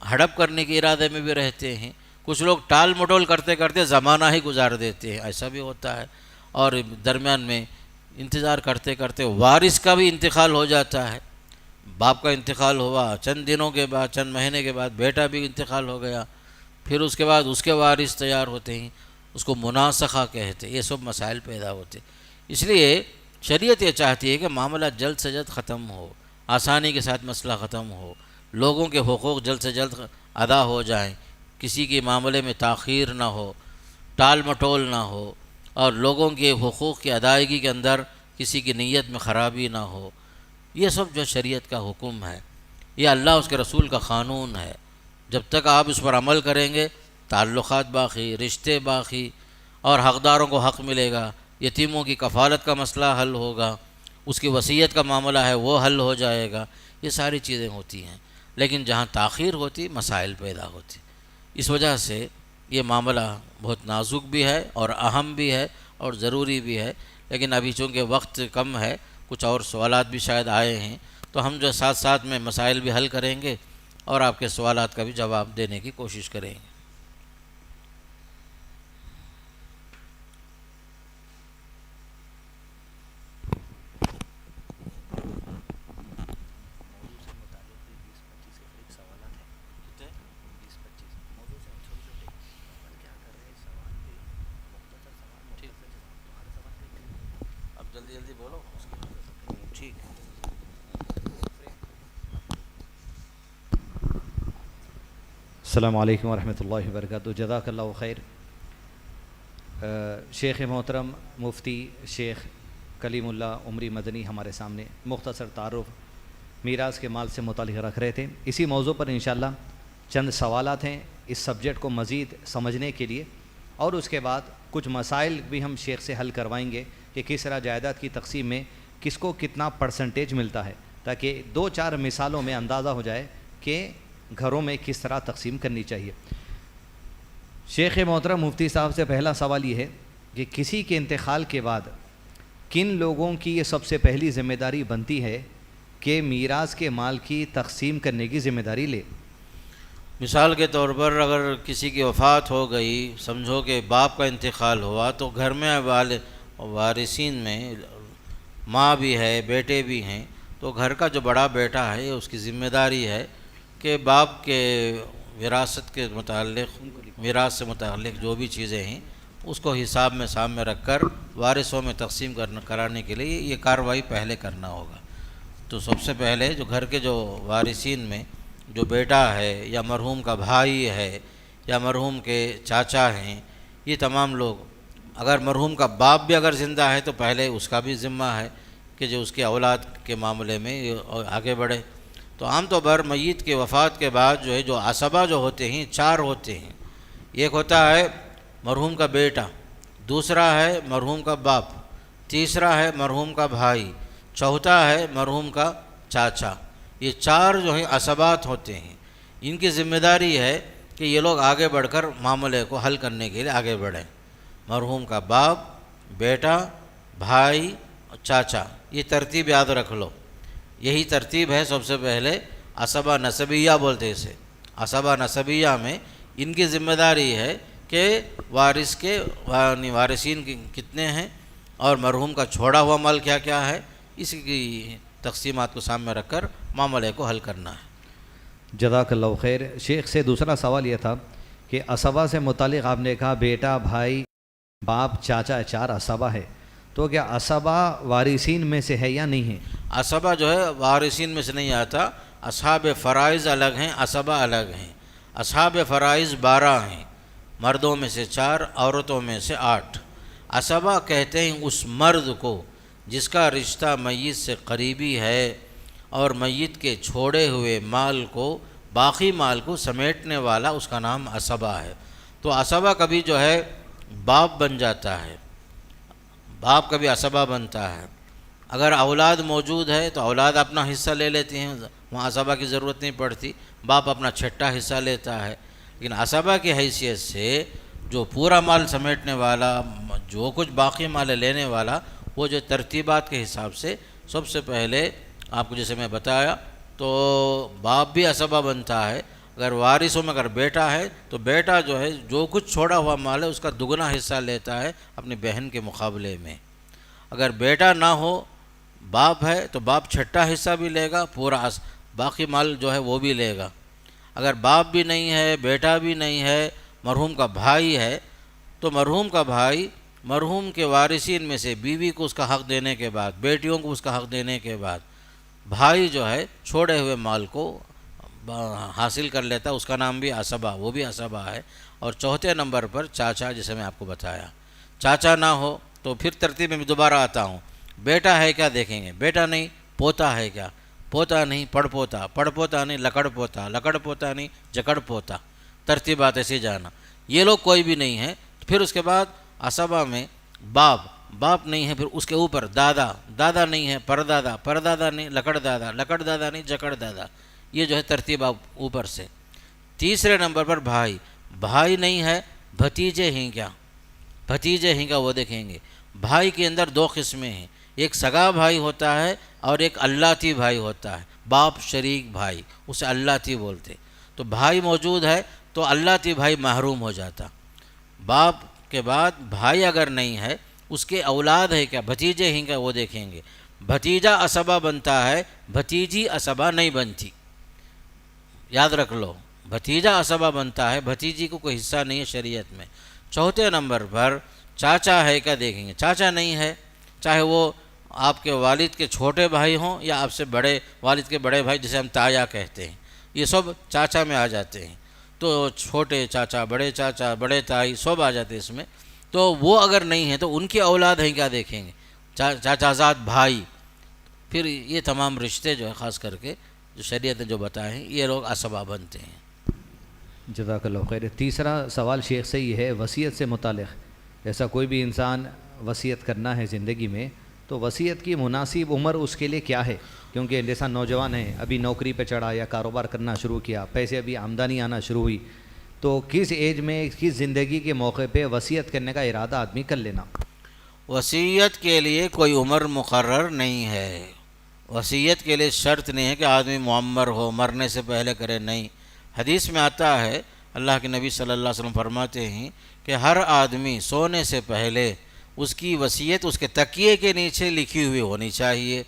ہڑپ کرنے کے ارادے میں بھی رہتے ہیں، کچھ لوگ ٹال مٹول کرتے کرتے زمانہ ہی گزار دیتے ہیں، ایسا بھی ہوتا ہے، اور درمیان میں انتظار کرتے کرتے وارث کا بھی انتقال ہو جاتا ہے، باپ کا انتقال ہوا، چند دنوں کے بعد، چند مہینے کے بعد بیٹا بھی انتقال ہو گیا، پھر اس کے بعد اس کے وارث تیار ہوتے ہیں، اس کو مناسخہ کہتے ہیں، یہ سب مسائل پیدا ہوتے ہیں۔ اس لیے شریعت یہ چاہتی ہے کہ معاملہ جلد سے جلد ختم ہو، آسانی کے ساتھ مسئلہ ختم ہو، لوگوں کے حقوق جلد سے جلد ادا ہو جائیں، کسی کے معاملے میں تاخیر نہ ہو، ٹال مٹول نہ ہو، اور لوگوں کے حقوق کی ادائیگی کے اندر کسی کی نیت میں خرابی نہ ہو۔ یہ سب جو شریعت کا حکم ہے، یہ اللہ اس کے رسول کا قانون ہے۔ جب تک آپ اس پر عمل کریں گے، تعلقات باقی، رشتے باقی، اور حقداروں کو حق ملے گا، یتیموں کی کفالت کا مسئلہ حل ہوگا، اس کی وصیت کا معاملہ ہے وہ حل ہو جائے گا، یہ ساری چیزیں ہوتی ہیں۔ لیکن جہاں تاخیر ہوتی، مسائل پیدا ہوتی۔ اس وجہ سے یہ معاملہ بہت نازک بھی ہے اور اہم بھی ہے اور ضروری بھی ہے۔ لیکن ابھی چونکہ وقت کم ہے، کچھ اور سوالات بھی شاید آئے ہیں، تو ہم جو ساتھ ساتھ میں مسائل بھی حل کریں گے اور آپ کے سوالات کا بھی جواب دینے کی کوشش کریں گے۔ اب جلدی جلدی بولو، ٹھیک۔ السلام علیکم ورحمۃ اللہ وبرکاتہ۔ جزاک اللہ خیر۔ شیخ محترم مفتی شیخ کلیم اللہ عمری مدنی ہمارے سامنے مختصر تعارف میراث کے مال سے متعلق رکھ رہے تھے۔ اسی موضوع پر انشاءاللہ چند سوالات ہیں اس سبجیکٹ کو مزید سمجھنے کے لیے، اور اس کے بعد کچھ مسائل بھی ہم شیخ سے حل کروائیں گے کہ کس طرح جائیداد کی تقسیم میں کس کو کتنا پرسنٹیج ملتا ہے، تاکہ 2-4 مثالوں میں اندازہ ہو جائے کہ گھروں میں کس طرح تقسیم کرنی چاہیے۔ شیخ محترم مفتی صاحب سے پہلا سوال یہ ہے کہ کسی کے انتقال کے بعد کن لوگوں کی یہ سب سے پہلی ذمہ داری بنتی ہے کہ میراث کے مال کی تقسیم کرنے کی ذمہ داری لے؟ مثال کے طور پر اگر کسی کی وفات ہو گئی، سمجھو کہ باپ کا انتقال ہوا، تو گھر میں وارثین میں ماں بھی ہے، بیٹے بھی ہیں، تو گھر کا جو بڑا بیٹا ہے اس کی ذمہ داری ہے کہ باپ کے وراثت کے متعلق، میراث سے متعلق جو بھی چیزیں ہیں اس کو حساب میں سامنے رکھ کر وارثوں میں تقسیم کرانے کے لیے یہ کارروائی پہلے کرنا ہوگا۔ تو سب سے پہلے جو گھر کے جو وارثین میں جو بیٹا ہے یا مرحوم کا بھائی ہے یا مرحوم کے چاچا ہیں، یہ تمام لوگ، اگر مرحوم کا باپ بھی اگر زندہ ہے تو پہلے اس کا بھی ذمہ ہے کہ جو اس کے اولاد کے معاملے میں آگے بڑھے۔ تو عام طور پر میت کے وفات کے بعد جو ہے جو عصبہ جو ہوتے ہیں 4 ہوتے ہیں۔ ایک ہوتا ہے مرحوم کا بیٹا، دوسرا ہے مرحوم کا باپ، تیسرا ہے مرحوم کا بھائی، چوتھا ہے مرحوم کا چاچا۔ یہ 4 جو ہیں عصبات ہوتے ہیں۔ ان کی ذمہ داری ہے کہ یہ لوگ آگے بڑھ کر معاملے کو حل کرنے کے لیے آگے بڑھیں۔ مرحوم کا باپ، بیٹا، بھائی اور چاچا، یہ ترتیب یاد رکھ لو۔ یہی ترتیب ہے سب سے پہلے عصبہ نسبیہ بولتے اسے۔ عصبہ نسبیہ میں ان کی ذمہ داری ہے کہ وارث کے وارثین کتنے ہیں اور مرحوم کا چھوڑا ہوا مال کیا کیا ہے، اس کی تقسیمات کو سامنے رکھ کر معاملے کو حل کرنا ہے۔ جزاک اللہ خیر۔ شیخ سے دوسرا سوال یہ تھا کہ عصبہ سے متعلق آپ نے کہا بیٹا، بھائی، باپ، چاچا 4 عصبہ ہے، تو کیا عصبہ وارثین میں سے ہے یا نہیں ہے؟ عصبہ جو ہے وارثین میں سے نہیں آتا، اصحاب فرائض الگ ہیں، عصبہ الگ ہیں۔ اصحاب فرائض 12 ہیں، مردوں میں سے 4، عورتوں میں سے 8۔ عصبہ کہتے ہیں اس مرد کو جس کا رشتہ میت سے قریبی ہے اور میت کے چھوڑے ہوئے مال کو، باقی مال کو سمیٹنے والا، اس کا نام عصبہ ہے۔ تو عصبہ کبھی جو ہے باپ بن جاتا ہے، باپ کبھی عصبہ بنتا ہے۔ اگر اولاد موجود ہے تو اولاد اپنا حصہ لے لیتے ہیں، وہاں عصبہ کی ضرورت نہیں پڑتی، باپ اپنا چھٹا حصہ لیتا ہے۔ لیکن عصبہ کی حیثیت سے جو پورا مال سمیٹنے والا، جو کچھ باقی مال لینے والا، وہ جو ترتیبات کے حساب سے سب سے پہلے آپ کو جیسے میں بتایا، تو باپ بھی عصبہ بنتا ہے۔ اگر وارثوں میں اگر بیٹا ہے تو بیٹا جو ہے جو کچھ چھوڑا ہوا مال ہے اس کا دگنا حصہ لیتا ہے اپنی بہن کے مقابلے میں۔ اگر بیٹا نہ ہو باپ ہے تو باپ چھٹا حصہ بھی لے گا، پورا باقی مال جو ہے وہ بھی لے گا۔ اگر باپ بھی نہیں ہے، بیٹا بھی نہیں ہے، مرحوم کا بھائی ہے، تو مرحوم کا بھائی مرحوم کے وارثین میں سے بیوی کو اس کا حق دینے کے بعد، بیٹیوں کو اس کا حق دینے کے بعد، بھائی جو ہے چھوڑے ہوئے مال کو حاصل کر لیتا، اس کا نام بھی عصبہ، وہ بھی عصبہ ہے۔ اور چوتھے نمبر پر چاچا، جسے میں آپ کو بتایا، چاچا نہ ہو تو پھر ترتیب میں دوبارہ آتا ہوں، بیٹا ہے کیا دیکھیں گے، بیٹا نہیں، پوتا ہے کیا، پوتا نہیں، پڑ پوتا نہیں، لکڑ پوتا نہیں، جکڑ پوتا، ترتیبات ایسے جانا۔ یہ لوگ کوئی بھی نہیں ہے، پھر اس کے بعد عصبہ میں باپ نہیں ہے، پھر اس کے اوپر دادا نہیں ہے، پردادا نہیں، لکڑ دادا نہیں، جکڑ دادا، یہ جو ہے ترتیب اوپر سے۔ تیسرے نمبر پر بھائی نہیں ہے، بھتیجے ہیں کیا وہ دیکھیں گے۔ بھائی کے اندر دو قسمیں ہیں، ایک سگا بھائی ہوتا ہے اور ایک اللاتی بھائی ہوتا ہے، باپ شریک بھائی، اسے اللاتی بولتے۔ تو بھائی موجود ہے تو اللاتی بھائی محروم ہو جاتا۔ باپ کے بعد بھائی اگر نہیں ہے، اس کے اولاد ہے کیا، بھتیجے ہیں کیا وہ دیکھیں گے۔ بھتیجا عصبہ بنتا ہے، بھتیجی عصبہ نہیں بنتی، یاد رکھ لو، بھتیجا عصبہ بنتا ہے، بھتیجی کو کوئی حصہ نہیں ہے شریعت میں۔ چوتھے نمبر پر چاچا ہے کیا دیکھیں گے، چاچا نہیں ہے، چاہے وہ آپ کے والد کے چھوٹے بھائی ہوں یا آپ سے بڑے والد کے بڑے بھائی، جسے ہم تایا کہتے ہیں، یہ سب چاچا میں آ جاتے ہیں۔ تو چھوٹے چاچا، بڑے تائی سب آ جاتے اس میں۔ تو وہ اگر نہیں ہے تو ان کی اولاد ہیں کیا دیکھیں گے، چاچا زاد بھائی، پھر یہ تمام رشتے جو ہے خاص کر کے جو شریعت نے جو بتائے ہیں، یہ لوگ عصبہ بنتے ہیں۔ جزاک اللہ خیر۔ تیسرا سوال شیخ سے یہ ہے وصیت سے متعلق، ایسا کوئی بھی انسان وصیت کرنا ہے زندگی میں تو وصیت کی مناسب عمر اس کے لیے کیا ہے؟ کیونکہ جیسا نوجوان ہے، ابھی نوکری پہ چڑھا یا کاروبار کرنا شروع کیا، پیسے ابھی آمدنی آنا شروع ہوئی، تو کس ایج میں، کس زندگی کے موقع پہ وصیت کرنے کا ارادہ آدمی کر لینا؟ وصیت کے لیے کوئی عمر مقرر نہیں ہے، وصیت کے لیے شرط نہیں ہے کہ آدمی معمر ہو، مرنے سے پہلے کرے، نہیں۔ حدیث میں آتا ہے، اللہ کے نبی صلی اللہ علیہ وسلم فرماتے ہیں کہ ہر آدمی سونے سے پہلے اس کی وصیت اس کے تکیے کے نیچے لکھی ہوئی ہونی چاہیے،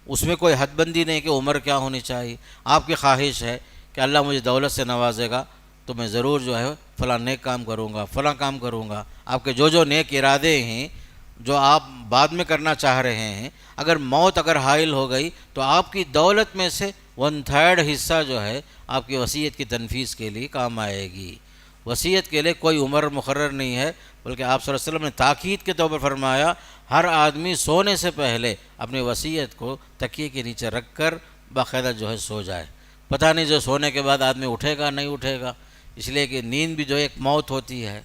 اس میں کوئی حد بندی نہیں کہ عمر کیا ہونی چاہیے۔ آپ کی خواہش ہے کہ اللہ مجھے دولت سے نوازے گا تو میں ضرور جو ہے فلاں نیک کام کروں گا، فلاں کام کروں گا۔ آپ کے جو نیک ارادے ہیں جو آپ بعد میں کرنا چاہ رہے ہیں، اگر موت حائل ہو گئی تو آپ کی دولت میں سے 1/3 حصہ جو ہے آپ کی وصیت کی تنفیذ کے لیے کام آئے گی۔ وصیت کے لیے کوئی عمر مقرر نہیں ہے، بلکہ آپ صلی اللہ علیہ وسلم نے تاکید کے طور پر فرمایا ہر آدمی سونے سے پہلے اپنی وصیت کو تکیے کے نیچے رکھ کر باقاعدہ جو ہے سو جائے۔ پتہ نہیں جو سونے کے بعد آدمی اٹھے گا نہیں اٹھے گا، اس لیے کہ نیند بھی جو ایک موت ہوتی ہے،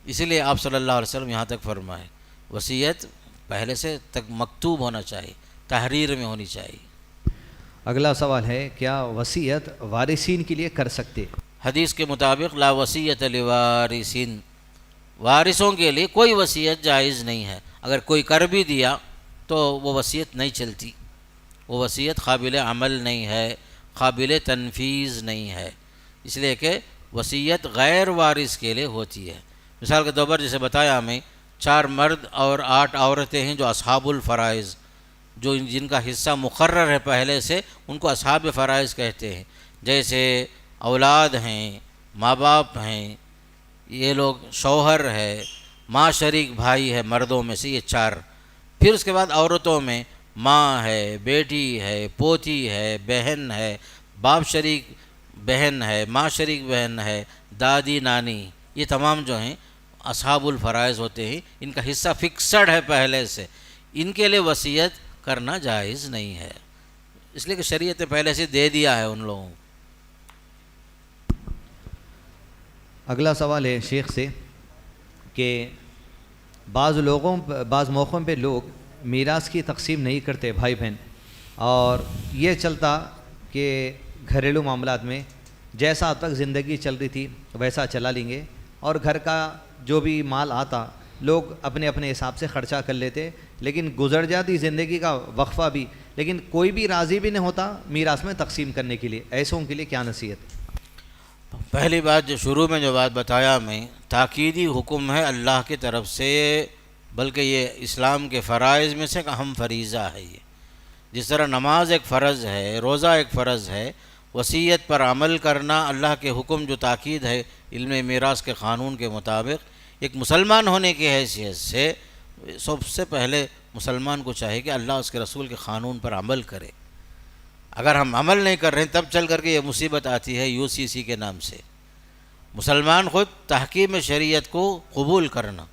اسی لیے آپ صلی اللہ علیہ وسلم یہاں تک فرمائے وصیت پہلے سے تک مکتوب ہونا چاہیے، تحریر میں ہونی چاہیے۔ اگلا سوال ہے کیا وصیت وارثین کے لیے کر سکتے؟ حدیث کے مطابق لا وصیت لوارثین، وارثوں کے لیے کوئی وصیت جائز نہیں ہے۔ اگر کوئی کر بھی دیا تو وہ وصیت نہیں چلتی، وہ وصیت قابل عمل نہیں ہے، قابل تنفیذ نہیں ہے، اس لیے کہ وصیت غیر وارث کے لیے ہوتی ہے۔ مثال کے طور پر جیسے بتایا ہمیں 4 مرد اور 8 عورتیں ہیں جو اصحاب الفرائض، جو جن کا حصہ مقرر ہے پہلے سے، ان کو اصحاب فرائض کہتے ہیں۔ جیسے اولاد ہیں، ماں باپ ہیں، یہ لوگ شوہر ہے، ماں شریک بھائی ہے مردوں میں سے، یہ 4۔ پھر اس کے بعد عورتوں میں ماں ہے، بیٹی ہے، پوتی ہے، بہن ہے، باپ شریک بہن ہے، ماں شریک بہن ہے، دادی نانی، یہ تمام جو ہیں اصحاب الفرائض ہوتے ہیں، ان کا حصہ فکسڈ ہے پہلے سے، ان کے لیے وصیت کرنا جائز نہیں ہے، اس لیے کہ شریعت نے پہلے سے دے دیا ہے ان لوگوں کو۔ اگلا سوال ہے شیخ سے کہ بعض موقعوں پہ لوگ میراث کی تقسیم نہیں کرتے بھائی بہن، اور یہ چلتا کہ گھریلو معاملات میں جیسا اب تک زندگی چل رہی تھی ویسا چلا لیں گے، اور گھر کا جو بھی مال آتا لوگ اپنے اپنے حساب سے خرچہ کر لیتے، لیکن گزر جاتی زندگی کا وقفہ بھی، لیکن کوئی بھی راضی بھی نہیں ہوتا میراث میں تقسیم کرنے کے لیے، ایسوں کے لیے کیا نصیحت؟ پہلی بات جو شروع میں جو بات بتایا میں، تاکیدی حکم ہے اللہ کی طرف سے، بلکہ یہ اسلام کے فرائض میں سے ایک اہم فریضہ ہے، جس طرح نماز ایک فرض ہے، روزہ ایک فرض ہے، وصیت پر عمل کرنا اللہ کے حکم جو تاکید ہے علم میراث کے قانون کے مطابق، ایک مسلمان ہونے کی حیثیت سے سب سے پہلے مسلمان کو چاہیے کہ اللہ اس کے رسول کے قانون پر عمل کرے۔ اگر ہم عمل نہیں کر رہے ہیں تب چل کر کے یہ مصیبت آتی ہے UCC کے نام سے۔ مسلمان خود تحکیم شریعت کو قبول کرنا،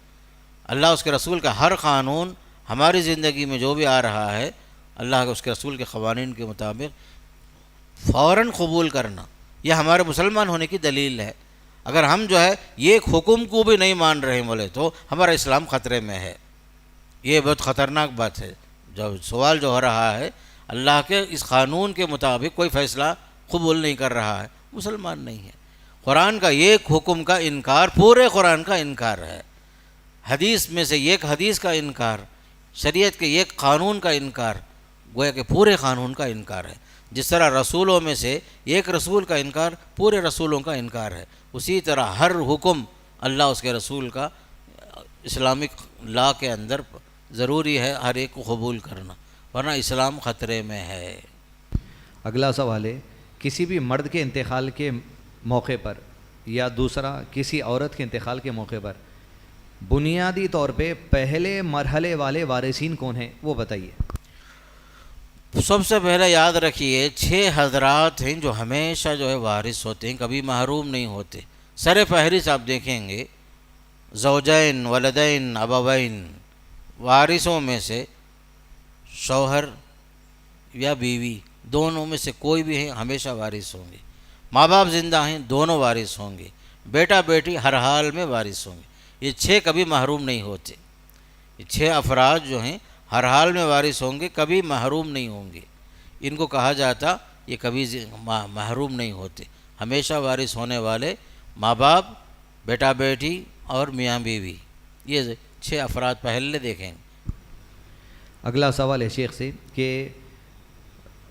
اللہ اس کے رسول کا ہر قانون ہماری زندگی میں جو بھی آ رہا ہے اللہ کے اس کے رسول کے قوانین کے مطابق فوراً قبول کرنا، یہ ہمارے مسلمان ہونے کی دلیل ہے۔ اگر ہم جو ہے یہ ایک حکم کو بھی نہیں مان رہے بولے تو ہمارا اسلام خطرے میں ہے۔ یہ بہت خطرناک بات ہے۔ جو سوال جو ہو رہا ہے اللہ کے اس قانون کے مطابق کوئی فیصلہ قبول نہیں کر رہا ہے، مسلمان نہیں ہے۔ قرآن کا ایک حکم کا انکار پورے قرآن کا انکار ہے، حدیث میں سے ایک حدیث کا انکار، شریعت کے ایک قانون کا انکار، گویا کہ پورے قانون کا انکار ہے۔ جس طرح رسولوں میں سے ایک رسول کا انکار پورے رسولوں کا انکار ہے، اسی طرح ہر حکم اللہ اس کے رسول کا اسلامک لا کے اندر ضروری ہے ہر ایک کو قبول کرنا، ورنہ اسلام خطرے میں ہے۔ اگلا سوال ہے، کسی بھی مرد کے انتقال کے موقع پر یا دوسرا کسی عورت کے انتقال کے موقع پر بنیادی طور پہ پہلے مرحلے والے وارثین کون ہیں وہ بتائیے۔ سب سے پہلے یاد رکھیے 6 حضرات ہیں جو ہمیشہ جو ہے وارث ہوتے ہیں، کبھی محروم نہیں ہوتے۔ سر فہرست آپ دیکھیں گے زوجین، ولدین، ابوین، وارثوں میں سے شوہر یا بیوی دونوں میں سے کوئی بھی ہیں ہمیشہ وارث ہوں گے۔ ماں باپ زندہ ہیں دونوں وارث ہوں گے، بیٹا بیٹی ہر حال میں وارث ہوں گے۔ یہ 6 کبھی محروم نہیں ہوتے۔ یہ 6 افراد جو ہیں ہر حال میں وارث ہوں گے، کبھی محروم نہیں ہوں گے۔ ان کو کہا جاتا یہ کبھی محروم نہیں ہوتے، ہمیشہ وارث ہونے والے ماں باپ، بیٹا بیٹی اور میاں بیوی، یہ 6 افراد پہلے دیکھیں گے۔ اگلا سوال ہے شیخ سے کہ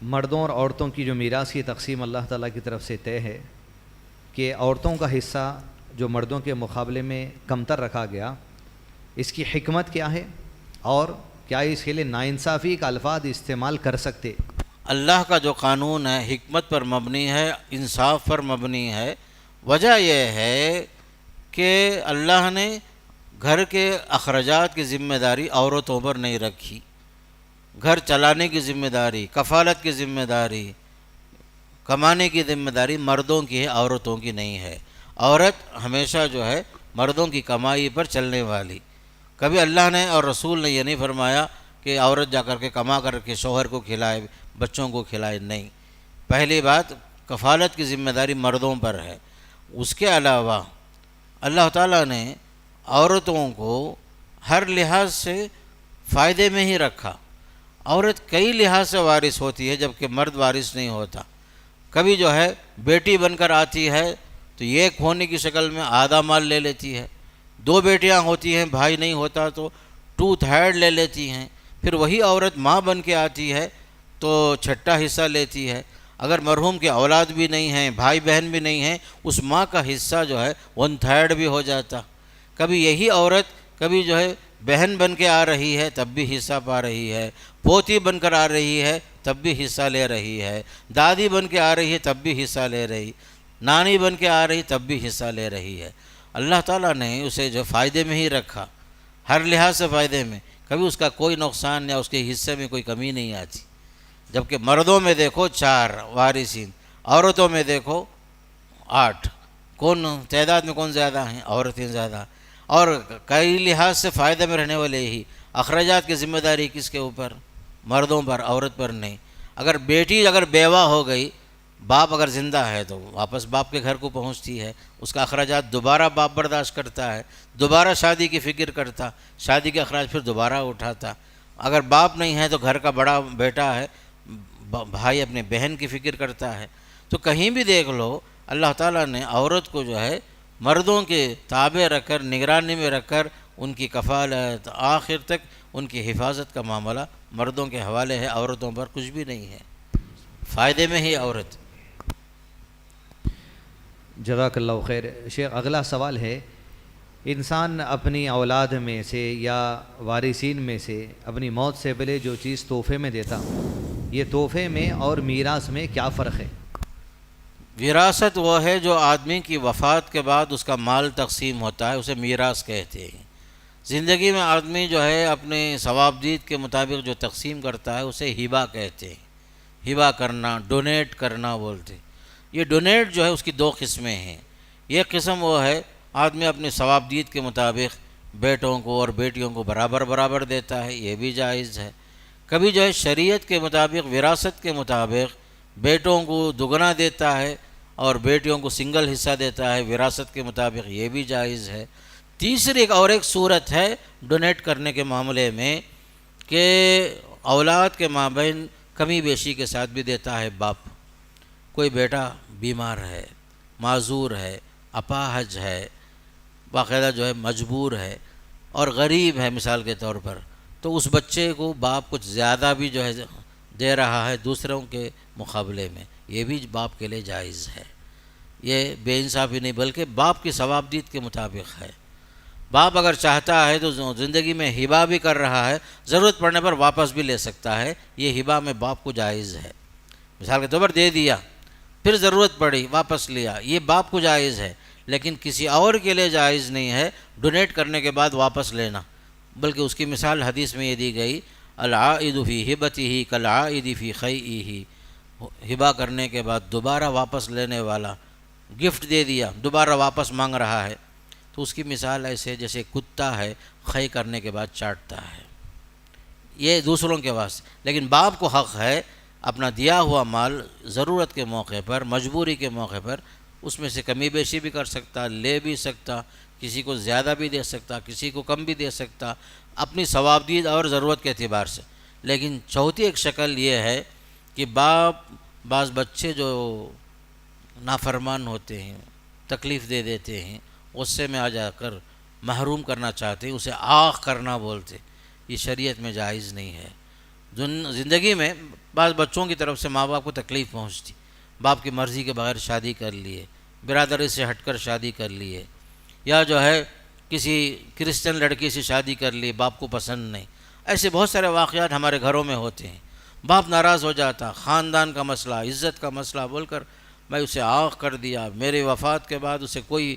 مردوں اور عورتوں کی جو میراث کی تقسیم اللہ تعالیٰ کی طرف سے طے ہے کہ عورتوں کا حصہ جو مردوں کے مقابلے میں کمتر رکھا گیا، اس کی حکمت کیا ہے اور کیا اس کے لیے ناانصافی کا الفاظ استعمال کر سکتے؟ اللہ کا جو قانون ہے حکمت پر مبنی ہے، انصاف پر مبنی ہے۔ وجہ یہ ہے کہ اللہ نے گھر کے اخراجات کی ذمہ داری عورتوں پر نہیں رکھی۔ گھر چلانے کی ذمہ داری، کفالت کی ذمہ داری، کمانے کی ذمہ داری مردوں کی ہے، عورتوں کی نہیں ہے۔ عورت ہمیشہ جو ہے مردوں کی کمائی پر چلنے والی۔ کبھی اللہ نے اور رسول نے یہ نہیں فرمایا کہ عورت جا کر کے کما کر کے شوہر کو کھلائے، بچوں کو کھلائے، نہیں۔ پہلی بات کفالت کی ذمہ داری مردوں پر ہے۔ اس کے علاوہ اللہ تعالیٰ نے عورتوں کو ہر لحاظ سے فائدے میں ہی رکھا۔ عورت کئی لحاظ سے وارث ہوتی ہے جبکہ مرد وارث نہیں ہوتا۔ کبھی جو ہے بیٹی بن کر آتی ہے تو ایک ہونے کی شکل میں آدھا مال لے لیتی ہے، 2 بیٹیاں ہوتی ہیں بھائی نہیں ہوتا تو 2/3 لے لیتی ہیں، پھر وہی عورت ماں بن کے آتی ہے تو 6واں حصہ لیتی ہے۔ اگر مرحوم کی اولاد بھی نہیں ہیں، بھائی بہن بھی نہیں ہیں، اس ماں کا حصہ جو ہے 1/3 بھی ہو جاتا۔ کبھی یہی عورت کبھی جو ہے بہن بن کے آ رہی ہے تب بھی حصہ پا رہی ہے، پوتی بن کر آ رہی ہے تب بھی حصہ لے رہی ہے، دادی بن کے آ رہی ہے تب بھی حصہ لے رہی، نانی بن کے آ رہی تب بھی حصہ لے رہی ہے۔ اللہ تعالیٰ نے اسے جو فائدے میں ہی رکھا، ہر لحاظ سے فائدے میں، کبھی اس کا کوئی نقصان یا اس کے حصے میں کوئی کمی نہیں آتی۔ جبکہ مردوں میں دیکھو 4 وارثین، عورتوں میں دیکھو 8۔ کون تعداد میں کون زیادہ ہیں؟ عورتیں زیادہ، اور کئی لحاظ سے فائدے میں رہنے والے ہی۔ اخراجات کی ذمہ داری کس کے اوپر؟ مردوں پر، عورت پر نہیں۔ اگر بیٹی اگر بیوہ ہو گئی، باپ اگر زندہ ہے تو واپس باپ کے گھر کو پہنچتی ہے، اس کا اخراجات دوبارہ باپ برداشت کرتا ہے، دوبارہ شادی کی فکر کرتا، شادی کے اخراج پھر دوبارہ اٹھاتا۔ اگر باپ نہیں ہے تو گھر کا بڑا بیٹا ہے، بھائی اپنے بہن کی فکر کرتا ہے۔ تو کہیں بھی دیکھ لو اللہ تعالیٰ نے عورت کو جو ہے مردوں کے تابع رکھ کر، نگرانی میں رکھ کر ان کی کفالت آخر تک ان کی حفاظت کا معاملہ مردوں کے حوالے ہے، عورتوں پر کچھ بھی نہیں ہے، فائدے میں ہی عورت۔ جزاک اللہ خیر۔ شیخ اگلا سوال ہے، انسان اپنی اولاد میں سے یا وارثین میں سے اپنی موت سے پہلے جو چیز تحفے میں دیتا یہ تحفے میں اور میراث میں کیا فرق ہے؟ وراثت وہ ہے جو آدمی کی وفات کے بعد اس کا مال تقسیم ہوتا ہے، اسے میراث کہتے ہیں۔ زندگی میں آدمی جو ہے اپنے ثوابدید کے مطابق جو تقسیم کرتا ہے اسے ہبہ کہتے ہیں۔ ہبہ کرنا، ڈونیٹ کرنا بولتے ہیں۔ یہ ڈونیٹ جو ہے اس کی دو قسمیں ہیں۔ ایک قسم وہ ہے آدمی اپنے ثوابدید کے مطابق بیٹوں کو اور بیٹیوں کو برابر برابر دیتا ہے، یہ بھی جائز ہے۔ کبھی جو ہے شریعت کے مطابق، وراثت کے مطابق بیٹوں کو دگنا دیتا ہے اور بیٹیوں کو سنگل حصہ دیتا ہے، وراثت کے مطابق یہ بھی جائز ہے۔ تیسری ایک صورت ہے ڈونیٹ کرنے کے معاملے میں کہ اولاد کے مابین کمی بیشی کے ساتھ بھی دیتا ہے باپ۔ کوئی بیٹا بیمار ہے، معذور ہے، اپاہج ہے، باقاعدہ جو ہے مجبور ہے اور غریب ہے مثال کے طور پر، تو اس بچے کو باپ کچھ زیادہ بھی جو ہے دے رہا ہے دوسروں کے مقابلے میں، یہ بھی باپ کے لیے جائز ہے۔ یہ بے انصافی نہیں بلکہ باپ کی ثوابدید کے مطابق ہے۔ باپ اگر چاہتا ہے تو زندگی میں ہبہ بھی کر رہا ہے، ضرورت پڑنے پر واپس بھی لے سکتا ہے، یہ ہبہ میں باپ کو جائز ہے۔ مثال کے طور پر دے دیا، پھر ضرورت پڑی واپس لیا، یہ باپ کو جائز ہے، لیکن کسی اور کے لیے جائز نہیں ہے ڈونیٹ کرنے کے بعد واپس لینا۔ بلکہ اس کی مثال حدیث میں یہ دی گئی، العائد فی ہبتہ کالعائد فی خیئہ، ہبہ کرنے کے بعد دوبارہ واپس لینے والا، گفٹ دے دیا دوبارہ واپس مانگ رہا ہے، تو اس کی مثال ایسے جیسے کتا ہے خے کرنے کے بعد چاٹتا ہے۔ یہ دوسروں کے واسطے، لیکن باپ کو حق ہے اپنا دیا ہوا مال ضرورت کے موقع پر، مجبوری کے موقع پر اس میں سے کمی بیشی بھی کر سکتا، لے بھی سکتا، کسی کو زیادہ بھی دے سکتا، کسی کو کم بھی دے سکتا، اپنی ثوابدید اور ضرورت کے اعتبار سے۔ لیکن چوتھی ایک شکل یہ ہے کہ باپ بعض بچے جو نافرمان ہوتے ہیں، تکلیف دے دیتے ہیں، غصے میں آ جا کر محروم کرنا چاہتے ہیں، اسے آخ کرنا بولتے، یہ شریعت میں جائز نہیں ہے۔ زندگی میں بعض بچوں کی طرف سے ماں باپ کو تکلیف پہنچتی، باپ کی مرضی کے بغیر شادی کر لیے، برادری سے ہٹ کر شادی کر لیے، یا جو ہے کسی کرسچن لڑکی سے شادی کر لی، باپ کو پسند نہیں۔ ایسے بہت سارے واقعات ہمارے گھروں میں ہوتے ہیں۔ باپ ناراض ہو جاتا، خاندان کا مسئلہ، عزت کا مسئلہ بول کر میں اسے آخ کر دیا، میری وفات کے بعد اسے کوئی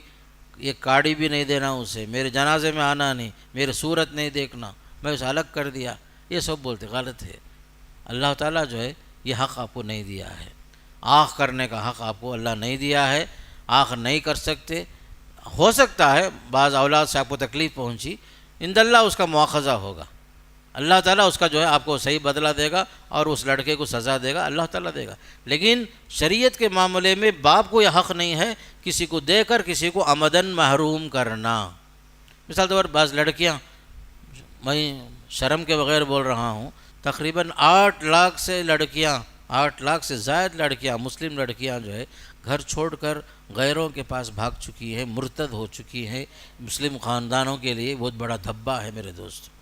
ایک کاڑی بھی نہیں دینا، اسے میرے جنازے میں آنا نہیں، میرے صورت نہیں دیکھنا، میں اسے الگ کر دیا، یہ سب بولتے غلط ہے۔ اللہ تعالیٰ جو ہے یہ حق آپ کو نہیں دیا ہے، آخ کرنے کا حق آپ کو اللہ نہیں دیا ہے، آخ نہیں کر سکتے۔ ہو سکتا ہے بعض اولاد سے آپ کو تکلیف پہنچی، اند اللہ اس کا مواخذہ ہوگا، اللہ تعالیٰ اس کا جو ہے آپ کو صحیح بدلہ دے گا اور اس لڑکے کو سزا دے گا، اللہ تعالیٰ دے گا۔ لیکن شریعت کے معاملے میں باپ کو یہ حق نہیں ہے کسی کو دے کر کسی کو عمدن محروم کرنا۔ مثال طور پر بعض لڑکیاں، میں شرم کے بغیر بول رہا ہوں، تقریباً 8 لاکھ سے لڑکیاں، 8 لاکھ سے زائد لڑکیاں، مسلم لڑکیاں جو ہے گھر چھوڑ کر غیروں کے پاس بھاگ چکی ہیں، مرتد ہو چکی ہیں۔ مسلم خاندانوں کے لیے بہت بڑا دھبا ہے میرے دوستو۔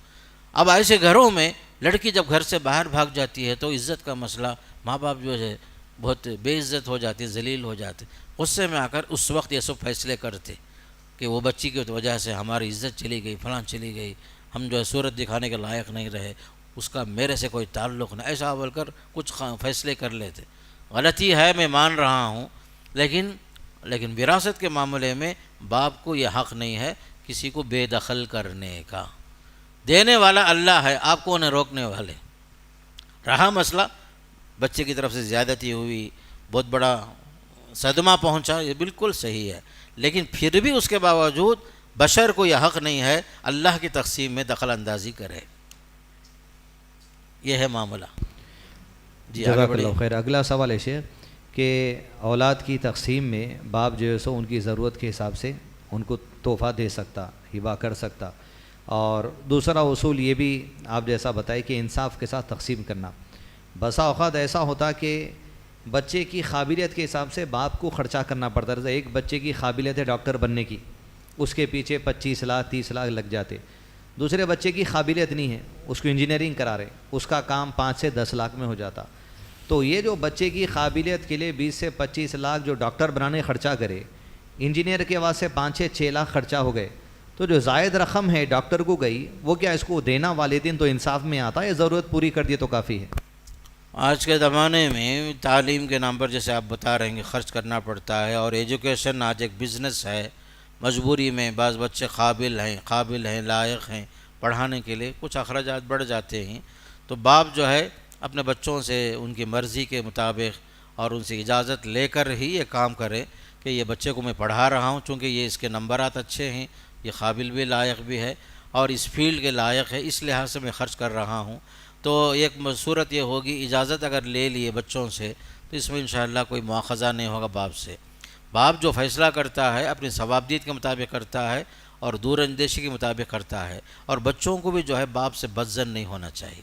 اب ایسے گھروں میں لڑکی جب گھر سے باہر بھاگ جاتی ہے تو عزت کا مسئلہ، ماں باپ جو ہے بہت بے عزت ہو جاتے، ذلیل ہو جاتے، غصے میں آ کر اس وقت یہ سب فیصلے کرتے کہ وہ بچی کی وجہ سے ہماری عزت چلی گئی، فلاں چلی گئی، ہم جو ہے صورت دکھانے کے لائق نہیں رہے، اس کا میرے سے کوئی تعلق نہیں، ایسا بول کر کچھ فیصلے کر لیتے۔ غلطی ہے، میں مان رہا ہوں، لیکن وراثت کے معاملے میں باپ کو یہ حق نہیں ہے کسی کو بے دخل کرنے کا۔ دینے والا اللہ ہے، آپ کون ہیں روکنے والے؟ رہا مسئلہ بچے کی طرف سے زیادتی ہوئی، بہت بڑا صدمہ پہنچا، یہ بالکل صحیح ہے، لیکن پھر بھی اس کے باوجود بشر کو یہ حق نہیں ہے اللہ کی تقسیم میں دخل اندازی کرے۔ یہ ہے معاملہ۔ جی آگے جزاک بڑھیے۔ اللہ خیر۔ اگلا سوال ہے شیخ کہ اولاد کی تقسیم میں باپ جو ہے سو ان کی ضرورت کے حساب سے ان کو تحفہ دے سکتا، ہبہ کر سکتا، اور دوسرا اصول یہ بھی آپ جیسا بتائے کہ انصاف کے ساتھ تقسیم کرنا۔ بسا اوقات ایسا ہوتا کہ بچے کی قابلیت کے حساب سے باپ کو خرچہ کرنا پڑتا ہے۔ ایک بچے کی قابلیت ہے ڈاکٹر بننے کی، اس کے پیچھے 25 لاکھ 30 لاکھ لگ جاتے۔ دوسرے بچے کی قابلیت نہیں ہے، اس کو انجینئرنگ کرا رہے، اس کا کام 5 سے 10 لاکھ میں ہو جاتا۔ تو یہ جو بچے کی قابلیت کے لیے 20 سے 25 لاکھ جو ڈاکٹر بنانے خرچہ کرے، انجینئر کے واسطے 5 سے 6 لاکھ خرچہ ہو گئے، تو جو زائد رقم ہے ڈاکٹر کو گئی، وہ کیا اس کو دینا والدین تو انصاف میں آتا ہے، ضرورت پوری کر دی تو کافی ہے؟ آج کے زمانے میں تعلیم کے نام پر جیسے آپ بتا رہے ہیں کہ خرچ کرنا پڑتا ہے، اور ایجوکیشن آج ایک بزنس ہے، مجبوری میں بعض بچے قابل ہیں لائق ہیں پڑھانے کے لیے، کچھ اخراجات بڑھ جاتے ہیں، تو باپ جو ہے اپنے بچوں سے ان کی مرضی کے مطابق اور ان سے اجازت لے کر ہی یہ کام کرے کہ یہ بچے کو میں پڑھا رہا ہوں، چونکہ یہ اس کے نمبرات اچھے ہیں، یہ قابل بھی لائق بھی ہے اور اس فیلڈ کے لائق ہے، اس لحاظ سے میں خرچ کر رہا ہوں۔ تو ایک صورت یہ ہوگی، اجازت اگر لے لیے بچوں سے تو اس میں انشاءاللہ کوئی مواخذہ نہیں ہوگا باپ سے۔ باپ جو فیصلہ کرتا ہے اپنی ثوابدید کے مطابق کرتا ہے اور دور اندیشی کے مطابق کرتا ہے، اور بچوں کو بھی جو ہے باپ سے بدظن نہیں ہونا چاہیے۔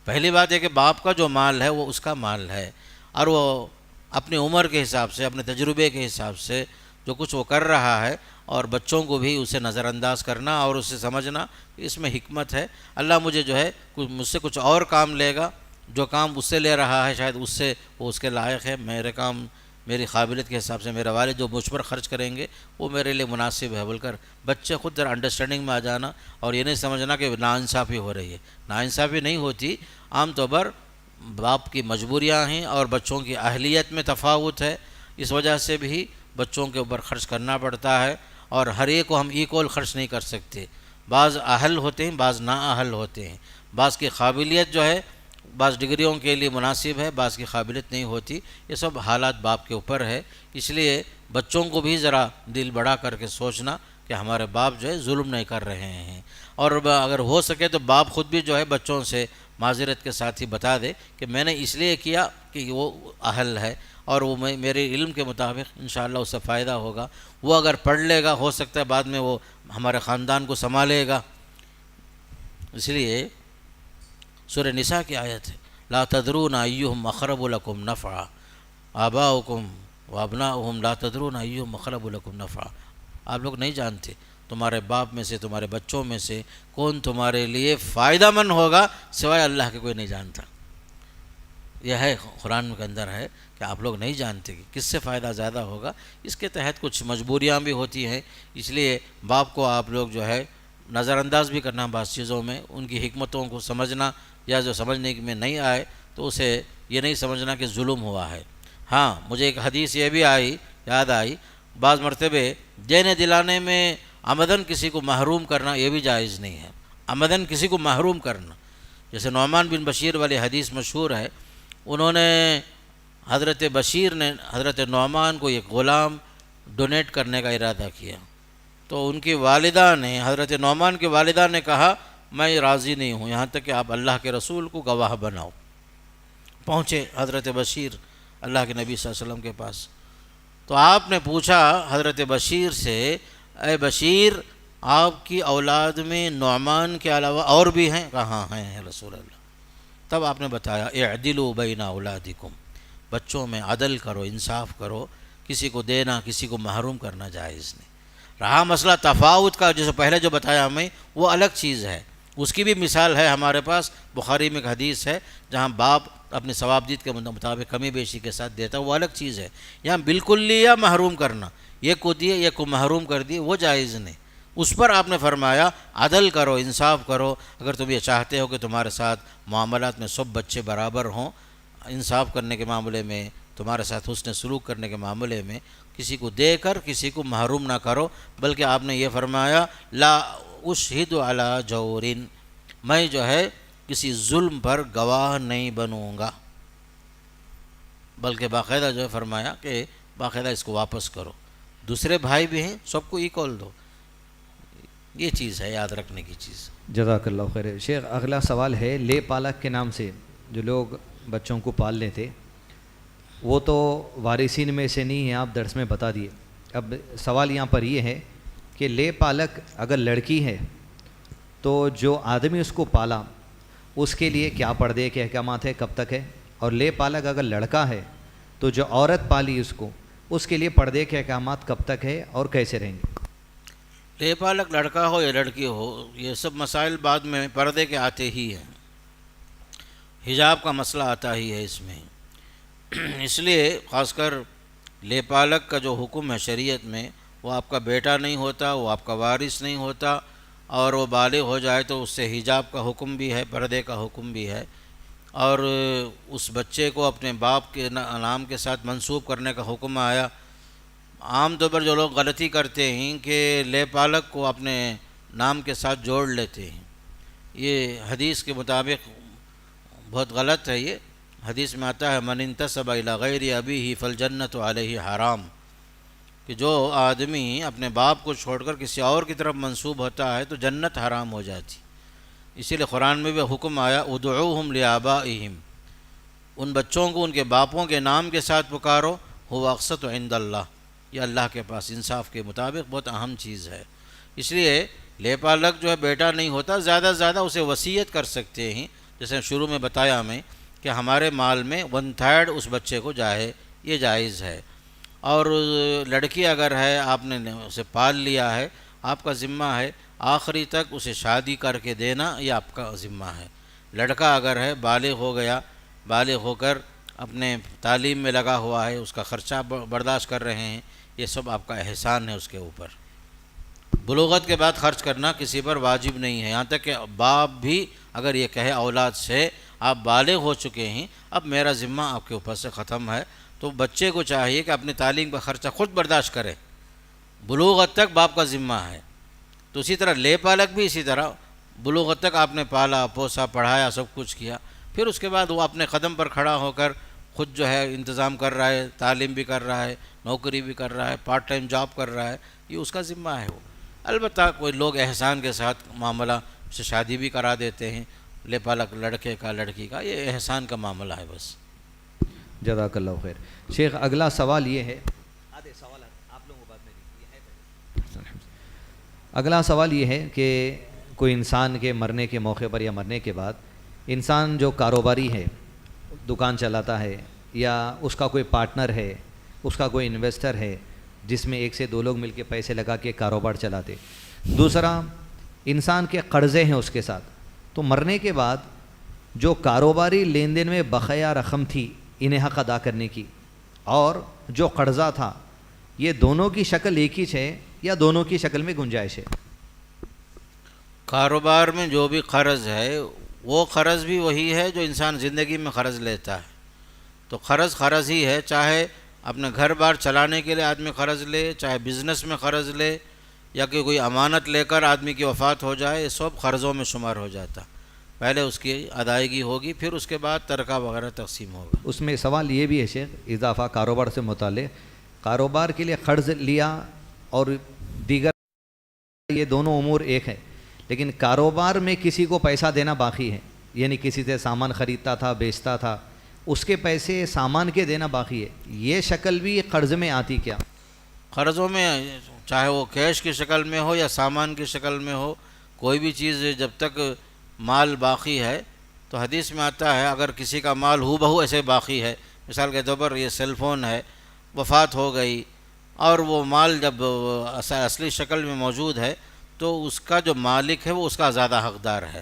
پہلی بات ہے کہ باپ کا جو مال ہے وہ اس کا مال ہے، اور وہ اپنی عمر کے حساب سے، اپنے تجربے کے حساب سے جو کچھ وہ کر رہا ہے، اور بچوں کو بھی اسے نظر انداز کرنا اور اسے سمجھنا کہ اس میں حکمت ہے، اللہ مجھے جو ہے مجھ سے کچھ اور کام لے گا، جو کام اس سے لے رہا ہے شاید اس سے وہ اس کے لائق ہے، میرے کام میری قابلیت کے حساب سے میرے والد جو مجھ پر خرچ کریں گے وہ میرے لیے مناسب ہے بول کر بچے خود ذرا انڈرسٹینڈنگ میں آ جانا، اور یہ نہیں سمجھنا کہ ناانصافی ہو رہی ہے۔ ناانصافی نہیں ہوتی، عام طور پر باپ کی مجبوریاں ہیں اور بچوں کی اہلیت میں تفاوت ہے، اس وجہ سے بھی بچوں کے اوپر خرچ کرنا پڑتا ہے، اور ہر ایک کو ہم ایکول خرچ نہیں کر سکتے، بعض اہل ہوتے ہیں بعض نااہل ہوتے ہیں، بعض کی قابلیت جو ہے بعض ڈگریوں کے لیے مناسب ہے، بعض کی قابلیت نہیں ہوتی، یہ سب حالات باپ کے اوپر ہے۔ اس لیے بچوں کو بھی ذرا دل بڑا کر کے سوچنا کہ ہمارے باپ جو ہے ظلم نہیں کر رہے ہیں، اور اگر ہو سکے تو باپ خود بھی جو ہے بچوں سے معذرت کے ساتھ ہی بتا دے کہ میں نے اس لیے کیا کہ وہ اہل ہے، اور وہ میرے علم کے مطابق انشاءاللہ اس سے فائدہ ہوگا، وہ اگر پڑھ لے گا ہو سکتا ہے بعد میں وہ ہمارے خاندان کو سنبھالے گا۔ اس لیے سورہ نساء کی آیت ہے، لا تدرون ایہم اقرب لکم نفعا آباؤکم وابناؤہم لا تدرون ایہم اقرب لکم نفعا، آپ لوگ نہیں جانتے تمہارے باپ میں سے تمہارے بچوں میں سے کون تمہارے لیے فائدہ مند ہوگا، سوائے اللہ کے کوئی نہیں جانتا۔ یہ ہے قرآن کے اندر ہے کہ آپ لوگ نہیں جانتے کہ کس سے فائدہ زیادہ ہوگا، اس کے تحت کچھ مجبوریاں بھی ہوتی ہیں، اس لیے باپ کو آپ لوگ جو ہے نظر انداز بھی کرنا بعض چیزوں میں، ان کی حکمتوں کو سمجھنا، یا جو سمجھنے میں نہیں آئے تو اسے یہ نہیں سمجھنا کہ ظلم ہوا ہے۔ ہاں مجھے ایک حدیث یہ بھی یاد آئی، بعض مرتبے دینے دلانے میں عمدن کسی کو محروم کرنا یہ بھی جائز نہیں ہے، عمدن کسی کو محروم کرنا، جیسے نعمان بن بشیر والی حدیث مشہور ہے، انہوں نے حضرت بشیر نے حضرت نعمان کو ایک غلام ڈونیٹ کرنے کا ارادہ کیا، تو ان کی والدہ نے، حضرت نعمان کی والدہ نے کہا میں راضی نہیں ہوں، یہاں تک کہ آپ اللہ کے رسول کو گواہ بناؤ۔ پہنچے حضرت بشیر اللہ کے نبی صلی اللہ علیہ وسلم کے پاس، تو آپ نے پوچھا حضرت بشیر سے، اے بشیر آپ کی اولاد میں نعمان کے علاوہ اور بھی ہیں؟ کہاں ہیں رسول اللہ؟ تب آپ نے بتایا اعدلوا بین اولادکم، بچوں میں عدل کرو، انصاف کرو، کسی کو دینا کسی کو محروم کرنا جائز نہیں۔ رہا مسئلہ تفاوت کا، جیسے پہلے جو بتایا ہمیں وہ الگ چیز ہے، اس کی بھی مثال ہے ہمارے پاس، بخاری میں ایک حدیث ہے جہاں باپ اپنے ثوابدید کے مطابق کمی بیشی کے ساتھ دیتا ہے، وہ الگ چیز ہے۔ یہاں بالکل لیا محروم کرنا، یہ کو دیے یہ کو محروم کر دیے، وہ جائز نہیں، اس پر آپ نے فرمایا عدل کرو، انصاف کرو، اگر تم یہ چاہتے ہو کہ تمہارے ساتھ معاملات میں سب بچے برابر ہوں، انصاف کرنے کے معاملے میں، تمہارے ساتھ حسن سلوک کرنے کے معاملے میں کسی کو دے کر کسی کو محروم نہ کرو، بلکہ آپ نے یہ فرمایا لا اشہد علی جور، میں جو ہے کسی ظلم پر گواہ نہیں بنوں گا، بلکہ باقاعدہ جو ہے فرمایا کہ باقاعدہ اس کو واپس کرو، دوسرے بھائی بھی ہیں سب کو ایکول دو، یہ چیز ہے یاد رکھنے کی چیز۔ جزاک اللہ خیر۔ شیخ اگلا سوال ہے، لے پالک کے نام سے جو لوگ بچوں کو پال لیتے، وہ تو وارثین میں سے نہیں ہیں، آپ درس میں بتا دیے۔ اب سوال یہاں پر یہ ہے کہ لے پالک اگر لڑکی ہے تو جو آدمی اس کو پالا اس کے لیے کیا پردے کے احکامات ہے، کب تک ہے؟ اور لے پالک اگر لڑکا ہے تو جو عورت پالی اس کو، اس کے لیے پردے کے احکامات کب تک ہے اور کیسے رہیں گے؟ لے پالک لڑکا ہو یا لڑکی ہو، یہ سب مسائل بعد میں پردے کے آتے ہی ہیں، حجاب کا مسئلہ آتا ہی ہے اس میں، اس لیے خاص کر لے پالک کا جو حکم ہے شریعت میں، وہ آپ کا بیٹا نہیں ہوتا، وہ آپ کا وارث نہیں ہوتا، اور وہ بالغ ہو جائے تو اس سے حجاب کا حکم بھی ہے، پردے کا حکم بھی ہے، اور اس بچے کو اپنے باپ کے نام کے ساتھ منسوب کرنے کا حکم آیا۔ عام طور پر جو لوگ غلطی کرتے ہیں کہ لے پالک کو اپنے نام کے ساتھ جوڑ لیتے ہیں، یہ حدیث کے مطابق بہت غلط ہے۔ یہ حدیث میں آتا ہے من انتسب الی غیر ابیہ فالجنۃ علیہ حرام، کہ جو آدمی اپنے باپ کو چھوڑ کر کسی اور کی طرف منسوب ہوتا ہے تو جنت حرام ہو جاتی۔ اسی لیے قرآن میں بھی حکم آیا ادعوہم لآبائہم، ان بچوں کو ان کے باپوں کے نام کے ساتھ پکارو، هو اقسط عند اللہ، یہ اللہ کے پاس انصاف کے مطابق بہت اہم چیز ہے۔ اس لیے لے پالک جو ہے بیٹا نہیں ہوتا، زیادہ سے زیادہ اسے وصیت کر سکتے ہیں، جیسے شروع میں بتایا ہمیں کہ ہمارے مال میں 1/3 اس بچے کو جائے، یہ جائز ہے۔ اور لڑکی اگر ہے، آپ نے اسے پال لیا ہے، آپ کا ذمہ ہے آخری تک اسے شادی کر کے دینا، یہ آپ کا ذمہ ہے۔ لڑکا اگر ہے بالغ ہو گیا، بالغ ہو کر اپنے تعلیم میں لگا ہوا ہے، اس کا خرچہ برداشت کر رہے ہیں، یہ سب آپ کا احسان ہے اس کے اوپر۔ بلوغت کے بعد خرچ کرنا کسی پر واجب نہیں ہے، یہاں تک کہ باپ بھی اگر یہ کہے اولاد سے آپ بالغ ہو چکے ہیں، اب میرا ذمہ آپ کے اوپر سے ختم ہے، تو بچے کو چاہیے کہ اپنی تعلیم کا خرچہ خود برداشت کرے، بلوغت تک باپ کا ذمہ ہے۔ تو اسی طرح لے پالک بھی اسی طرح، بلوغت تک آپ نے پالا پوسا پڑھایا سب کچھ کیا، پھر اس کے بعد وہ اپنے قدم پر کھڑا ہو کر خود جو ہے انتظام کر رہا ہے، تعلیم بھی کر رہا ہے، نوکری بھی کر رہا ہے، پارٹ ٹائم جاب کر رہا ہے، یہ اس کا ذمہ ہے وہ۔ البتہ کوئی لوگ احسان کے ساتھ معاملہ سے شادی بھی کرا دیتے ہیں، لے پالک لڑکے کا لڑکی کا، یہ احسان کا معاملہ ہے بس۔ جزاک اللہ خیر۔ شیخ اگلا سوال یہ ہے، آدھے سوالات آپ لوگوں کو بعد میں اگلا سوال یہ ہے کہ کوئی انسان کے مرنے کے موقع پر یا مرنے کے بعد انسان جو کاروباری ہے، دکان چلاتا ہے، یا اس کا کوئی پارٹنر ہے، اس کا کوئی انویسٹر ہے جس میں 1 سے 2 لوگ مل کے پیسے لگا کے کاروبار چلاتے، دوسرا انسان کے قرضے ہیں اس کے ساتھ، تو مرنے کے بعد جو کاروباری لین دین میں بقایا رقم تھی انہیں حق ادا کرنے کی، اور جو قرضہ تھا، یہ دونوں کی شکل ایک ہی ہے یا دونوں کی شکل میں گنجائش ہے؟ کاروبار میں جو بھی قرض ہے وہ قرض بھی وہی ہے جو انسان زندگی میں قرض لیتا ہے، تو قرض ہی ہے، چاہے اپنے گھر بار چلانے کے لیے آدمی قرض لے، چاہے بزنس میں قرض لے، یا کہ کوئی امانت لے کر آدمی کی وفات ہو جائے، یہ سب قرضوں میں شمار ہو جاتا۔ پہلے اس کی ادائیگی ہوگی، پھر اس کے بعد ترکہ وغیرہ تقسیم ہوگا۔ اس میں سوال یہ بھی ہے شیخ، اضافہ کاروبار سے متعلق، کاروبار کے لیے قرض لیا اور دیگر، یہ دونوں امور ایک ہے، لیکن کاروبار میں کسی کو پیسہ دینا باقی ہے، یعنی کسی سے سامان خریدتا تھا، بیچتا تھا، اس کے پیسے سامان کے دینا باقی ہے، یہ شکل بھی قرض میں آتی کیا؟ قرضوں میں چاہے وہ کیش کی شکل میں ہو یا سامان کی شکل میں ہو، کوئی بھی چیز جب تک مال باقی ہے، تو حدیث میں آتا ہے اگر کسی کا مال ہو بہو ایسے باقی ہے، مثال کے طور پر یہ سیل فون ہے، وفات ہو گئی اور وہ مال جب اصلی شکل میں موجود ہے تو اس کا جو مالک ہے وہ اس کا زیادہ حقدار ہے۔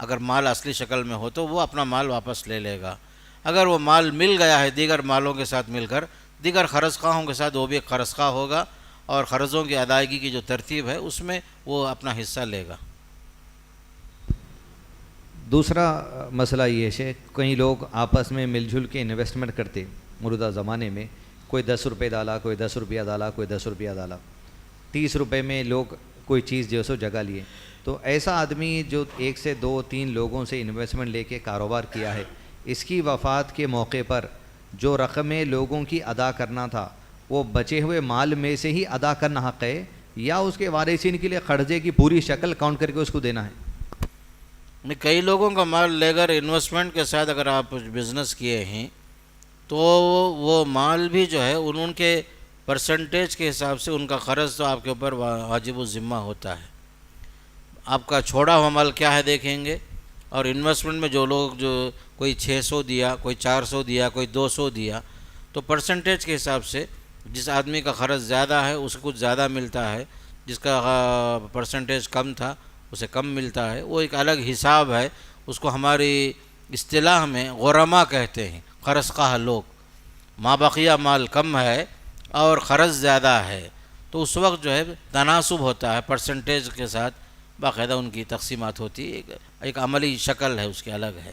اگر مال اصلی شکل میں ہو تو وہ اپنا مال واپس لے لے گا، اگر وہ مال مل گیا ہے دیگر مالوں کے ساتھ مل کر، دیگر قرض خواہوں کے ساتھ، وہ بھی ایک قرض خواہ ہوگا، اور قرضوں کی ادائیگی کی جو ترتیب ہے اس میں وہ اپنا حصہ لے گا۔ دوسرا مسئلہ یہ ہے، کئی لوگ آپس میں مل جل کے انویسٹمنٹ کرتے، موجودہ زمانے میں کوئی 10 روپے ڈالا، کوئی 10 روپیہ ڈالا، کوئی 10 روپیہ ڈالا، 30 روپے میں لوگ کوئی چیز جو سو جگہ لیے، تو ایسا آدمی جو 1 سے 2 3 لوگوں سے انویسٹمنٹ لے کے کاروبار کیا ہے، اس کی وفات کے موقع پر جو رقمیں لوگوں کی ادا کرنا تھا وہ بچے ہوئے مال میں سے ہی ادا کرنا حق ہے، یا اس کے وارثین کے لیے قرضے کی پوری شکل کاؤنٹ کر کے اس کو دینا ہے؟ کئی لوگوں کا مال لے کر انویسٹمنٹ کے ساتھ اگر آپ بزنس کیے ہیں تو وہ مال بھی جو ہے ان کے پرسنٹیج کے حساب سے ان کا قرض تو آپ کے اوپر واجب الذمہ ہوتا ہے۔ آپ کا چھوڑا ہوا مال کیا ہے دیکھیں گے، اور انویسٹمنٹ میں جو لوگ جو کوئی 600 دیا، کوئی 400 دیا، کوئی 200 دیا، تو پرسنٹیج کے حساب سے جس آدمی کا قرض زیادہ ہے اسے کچھ زیادہ ملتا ہے، جس کا پرسنٹیج کم تھا اسے کم ملتا ہے، وہ ایک الگ حساب ہے، اس کو ہماری اصطلاح میں غرما کہتے ہیں، قرض خواہ لوگ۔ ما بقیہ مال کم ہے اور قرض زیادہ ہے تو اس وقت جو ہے تناسب ہوتا ہے، پرسنٹیج کے ساتھ باقاعدہ ان کی تقسیمات ہوتی ہے، ایک عملی شکل ہے اس کی الگ ہے۔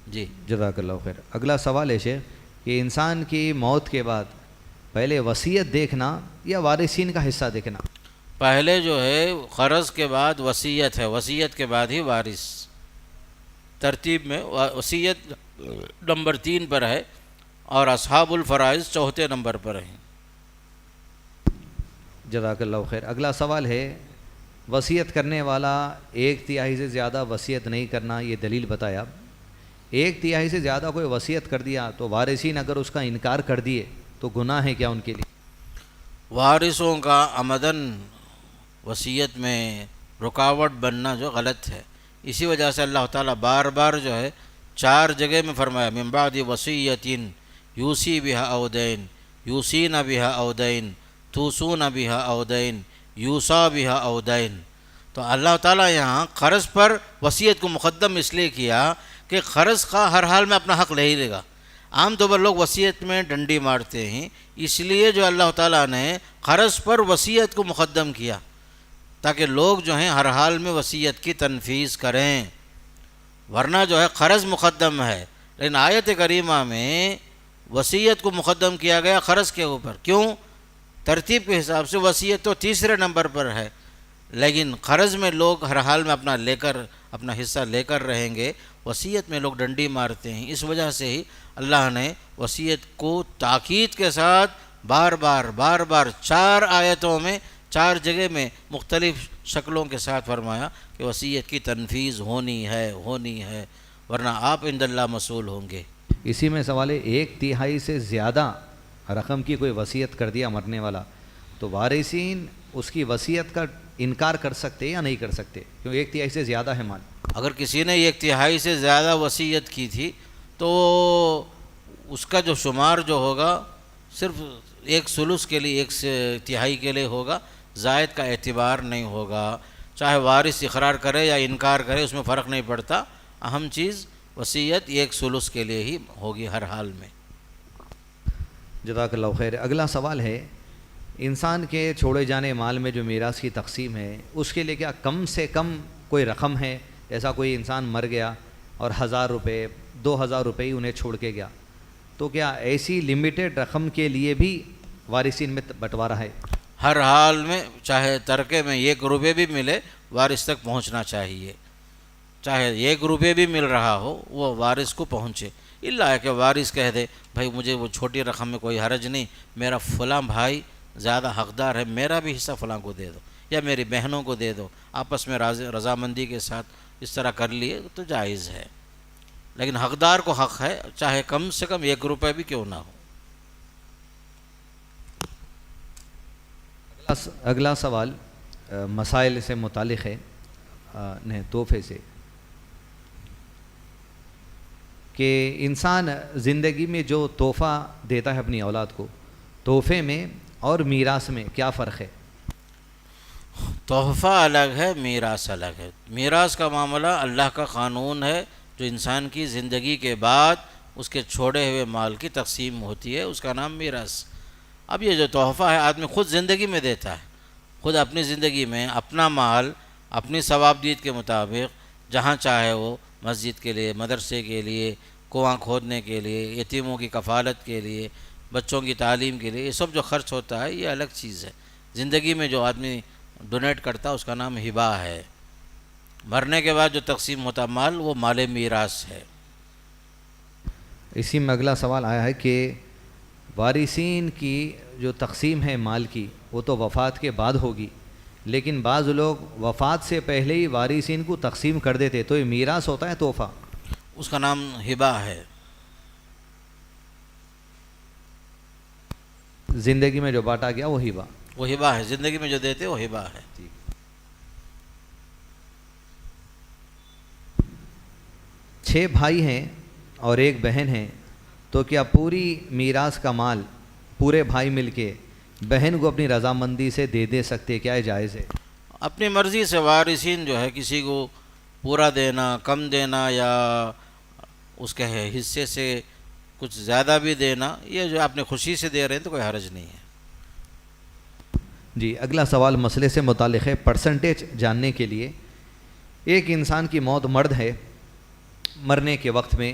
جی جزاک اللہ خیر. اگلا سوال ہے شیخ کہ انسان کی موت کے بعد پہلے وصیت دیکھنا یا وارثین کا حصہ دیکھنا؟ پہلے جو ہے قرض کے بعد وصیت ہے، وصیت کے بعد ہی وارث. ترتیب میں وصیت نمبر 3 پر ہے اور اصحاب الفرائض چوتھے نمبر پر ہیں. جزاک اللہ خیر. اگلا سوال ہے وصیت کرنے والا 1/3 سے زیادہ وصیت نہیں کرنا، یہ دلیل بتایا. 1/3 سے زیادہ کوئی وصیت کر دیا تو وارثین اگر اس کا انکار کر دیے تو گناہ ہے کیا ان کے لیے؟ وارثوں کا عمدن وصیت میں رکاوٹ بننا جو غلط ہے، اسی وجہ سے اللہ تعالیٰ بار بار جو ہے 4 جگہ میں فرمایا من بعد وصیت یوصی بہا او دین یوصین بہا او دین توصون بہا او دین یوصا بہا او دین. تو اللہ تعالیٰ یہاں قرض پر وصیت کو مقدم اس لیے کیا کہ قرض کا ہر حال میں اپنا حق لے ہی لے گا. عام طور پر لوگ وصیت میں ڈنڈی مارتے ہیں، اس لیے جو اللہ تعالیٰ نے قرض پر وصیت کو مقدم کیا تاکہ لوگ جو ہیں ہر حال میں وصیت کی تنفیذ کریں، ورنہ جو ہے قرض مقدم ہے. لیکن آیت کریمہ میں وصیت کو مقدم کیا گیا قرض کے اوپر. کیوں؟ ترتیب کے حساب سے وصیت تو 3 نمبر پر ہے، لیکن قرض میں لوگ ہر حال میں اپنا حصہ لے کر رہیں گے، وصیت میں لوگ ڈنڈی مارتے ہیں. اس وجہ سے ہی اللہ نے وصیت کو تاکید کے ساتھ بار بار 4 آیتوں میں 4 جگہ میں مختلف شکلوں کے ساتھ فرمایا کہ وصیت کی تنفیذ ہونی ہے ورنہ آپ عند اللہ مسئول ہوں گے. اسی میں سوال ہے 1/3 سے زیادہ رقم کی کوئی وصیت کر دیا مرنے والا تو وارثین اس کی وصیت کا انکار کر سکتے یا نہیں کر سکتے؟ کیوں 1/3 سے زیادہ ہے مال. اگر کسی نے 1/3 سے زیادہ وصیت کی تھی تو اس کا جو شمار جو ہوگا صرف 1/3 کے لیے 1/3 کے لیے ہوگا، زائد کا اعتبار نہیں ہوگا. چاہے وارث اقرار کرے یا انکار کرے اس میں فرق نہیں پڑتا، اہم چیز وصیت 1/3 کے لیے ہی ہوگی ہر حال میں. جزاک اللہ خیر. اگلا سوال ہے انسان کے چھوڑے جانے مال میں جو میراث کی تقسیم ہے اس کے لیے کیا کم سے کم کوئی رقم ہے؟ ایسا کوئی انسان مر گیا اور 1000 روپے 2000 روپے انہیں چھوڑ کے گیا تو کیا ایسی لمیٹڈ رقم کے لیے بھی وارثین میں بٹوارا ہے؟ ہر حال میں چاہے ترکے میں 1 روپے بھی ملے وارث تک پہنچنا چاہیے. چاہے 1 روپے بھی مل رہا ہو وہ وارث کو پہنچے. اللہ ہے کہ وارث کہہ دے بھائی مجھے وہ چھوٹی رقم میں کوئی حرج نہیں، میرا فلاں بھائی زیادہ حقدار ہے، میرا بھی حصہ فلاں کو دے دو یا میری بہنوں کو دے دو، آپس میں رضامندی کے ساتھ اس طرح کر لیے تو جائز ہے. لیکن حقدار کو حق ہے چاہے کم سے کم 1 روپے بھی کیوں نہ ہو. اگلا سوال مسائل سے متعلق ہے تحفے سے کہ انسان زندگی میں جو تحفہ دیتا ہے اپنی اولاد کو، تحفے میں اور میراث میں کیا فرق ہے؟ تحفہ الگ ہے، میراث الگ ہے. میراث کا معاملہ اللہ کا قانون ہے جو انسان کی زندگی کے بعد اس کے چھوڑے ہوئے مال کی تقسیم ہوتی ہے، اس کا نام میراث. اب یہ جو تحفہ ہے آدمی خود زندگی میں دیتا ہے، خود اپنی زندگی میں اپنا مال اپنی ثوابدید کے مطابق جہاں چاہے وہ مسجد کے لیے، مدرسے کے لیے، کنواں کھودنے کے لیے، یتیموں کی کفالت کے لیے، بچوں کی تعلیم کے لیے، یہ سب جو خرچ ہوتا ہے یہ الگ چیز ہے. زندگی میں جو آدمی ڈونیٹ کرتا ہے اس کا نام ہبہ ہے. مرنے کے بعد جو تقسیم ہوتا مال وہ مال میراث ہے. اسی میں اگلا سوال آیا ہے کہ وارثین کی جو تقسیم ہے مال کی وہ تو وفات کے بعد ہوگی، لیکن بعض لوگ وفات سے پہلے ہی وارثین کو تقسیم کر دیتے، تو یہ میراث ہوتا ہے تحفہ؟ اس کا نام ہبہ ہے. زندگی میں جو بانٹا گیا وہ ہبہ، وہ ہبہ ہے، زندگی میں جو دیتے وہ ہبہ ہے. 6 بھائی ہیں اور 1 بہن ہے تو کیا پوری میراث کا مال پورے بھائی مل کے بہن کو اپنی رضامندی سے دے سکتے؟ کیا یہ جائز ہے؟ اپنی مرضی سے وارثین جو ہے کسی کو پورا دینا، کم دینا یا اس کے حصے سے کچھ زیادہ بھی دینا، یہ جو اپنی خوشی سے دے رہے ہیں تو کوئی حرج نہیں ہے. جی اگلا سوال مسئلے سے متعلق ہے پرسنٹیج جاننے کے لیے. ایک انسان کی موت مرد ہے، مرنے کے وقت میں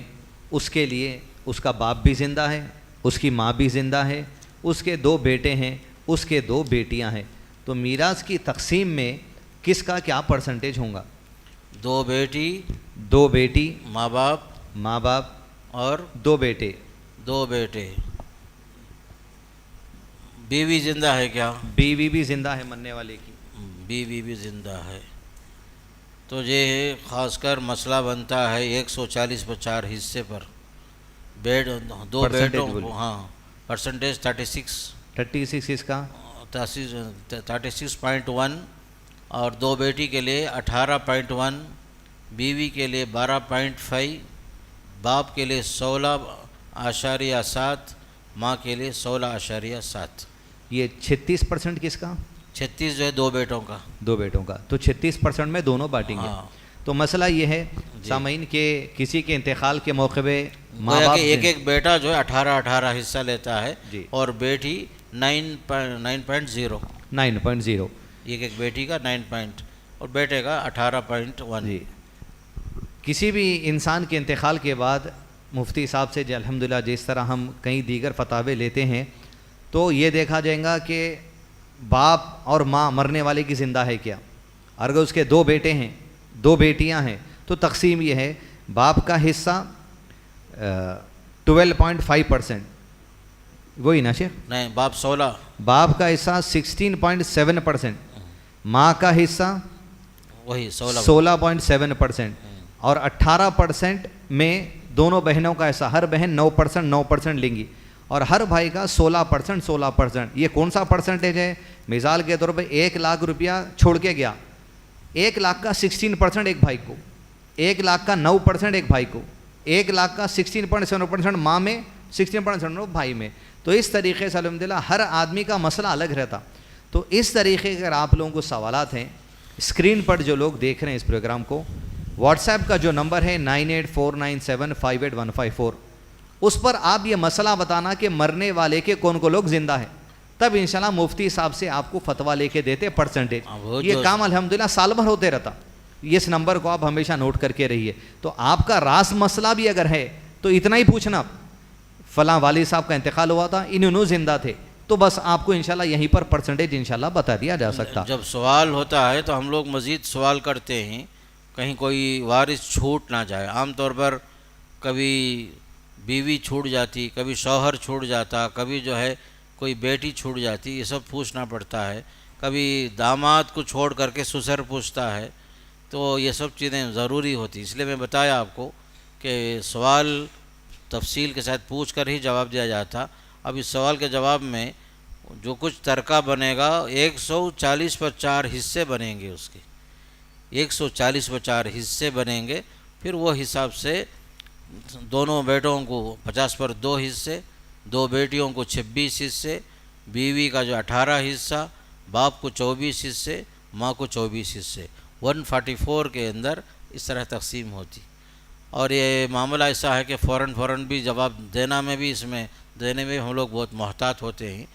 اس کے لیے اس کا باپ بھی زندہ ہے، اس کی ماں بھی زندہ ہے، اس کے 2 بیٹے ہیں، اس کے 2 بیٹیاں ہیں، تو میراث کی تقسیم میں کس کا کیا پرسنٹیج ہوگا؟ 2 بیٹی، 2 بیٹی، ماں باپ ماں باپ اور 2 بیٹے، 2 بیٹے۔ بیوی زندہ ہے کیا؟ بیوی بھی زندہ ہے مرنے والے کی۔ بیوی بھی زندہ ہے، تو یہ خاص کر مسئلہ بنتا ہے 140/4 حصے پر۔ 2 پرسنٹیج بیٹوں بولے، کو، ہاں پرسنٹیج 36 اس کا 36.1، اور 2 بیٹی کے لیے 18.1، بیوی کے لیے 12.5، باپ کے لیے 16.7، ماں کے لیے 16.7۔ یہ 36% کس کا؟ 36 جو ہے 2 بیٹوں کا۔ 2 بیٹوں کا، تو 36% میں دونوں بانٹیں گے۔ ہاں، تو مسئلہ یہ ہے سامعین کہ کسی کے انتقال کے موقع پہ ماں گویا باپ کہ ایک بیٹا جو ہے 18 حصہ لیتا ہے، جی، اور بیٹی 9.0، 9.0 ایک بیٹی کا 9 اور بیٹے کا 18.1۔ جی۔ کسی بھی انسان کے انتقال کے بعد مفتی صاحب سے الحمدللہ جس طرح ہم کئی دیگر فتاوے لیتے ہیں تو یہ دیکھا جائے گا کہ باپ اور ماں مرنے والے کی زندہ ہے کیا، اور اگر اس کے 2 بیٹے ہیں 2 بیٹیاں ہیں تو تقسیم یہ ہے، باپ کا حصہ 12.5%، وہی نا شیخ؟ نہیں، باپ 16، باپ کا حصہ 16.7%، ماں کا حصہ وہی 16.7%، اور 18% میں دونوں بہنوں کا حصہ، ہر بہن 9% لیں گی، اور ہر بھائی کا 16%۔ یہ کون سا پرسنٹیج ہے؟ مثال کے طور پہ 1 لاکھ روپیہ چھوڑ کے گیا، 1 لاکھ کا 16% ایک بھائی کو، 1 لاکھ کا 9% ایک بھائی کو، 1 لاکھ کا 16.7% ماں میں، 16% بھائی میں۔ تو اس طریقے سے الحمدللہ ہر آدمی کا مسئلہ الگ رہتا۔ تو اس طریقے اگر آپ لوگوں کو سوالات ہیں، اسکرین پر جو لوگ دیکھ رہے ہیں اس پروگرام کو، واٹس ایپ کا جو نمبر ہے 9849758154، اس پر آپ یہ مسئلہ بتانا کہ مرنے والے کے کون کو لوگ زندہ ہیں، تب انشاءاللہ مفتی صاحب سے آپ کو فتویٰ لے کے دیتے پرسنٹیج۔ یہ کام الحمدللہ سال بھر ہوتے رہتا، اس نمبر کو آپ ہمیشہ نوٹ کر کے رہیے۔ تو آپ کا راز مسئلہ بھی اگر ہے تو اتنا ہی پوچھنا، فلاں والد صاحب کا انتقال ہوا تھا، انہوں زندہ تھے، تو بس آپ کو انشاءاللہ یہیں پر پرسنٹیج انشاءاللہ بتا دیا جا سکتا۔ جب سوال ہوتا ہے تو ہم لوگ مزید سوال کرتے ہیں، کہیں کوئی وارث چھوٹ نہ جائے۔ عام طور پر کبھی بیوی چھوٹ جاتی، کبھی شوہر چھوٹ جاتا، کبھی جو ہے کوئی بیٹی چھوٹ جاتی، یہ سب پوچھنا پڑتا ہے۔ کبھی داماد کو چھوڑ کر کے سسر پوچھتا ہے، تو یہ سب چیزیں ضروری ہوتی، اس لیے میں بتایا آپ کو کہ سوال تفصیل کے ساتھ پوچھ کر ہی جواب دیا جاتا۔ اب اس سوال کے جواب میں جو کچھ ترکہ بنے گا 140/4 حصے بنیں گے، اس کے 140/4 حصے بنیں گے، پھر وہ حساب سے دونوں بیٹوں کو 50/2 حصے، 2 بیٹیوں کو 26 حصے، بیوی کا جو 18 حصہ، باپ کو 24 حصے، ماں کو 24 حصے، 144 کے اندر اس طرح تقسیم ہوتی۔ اور یہ معاملہ ایسا ہے کہ فوراً بھی جواب دینے میں ہم لوگ بہت محتاط ہوتے ہیں،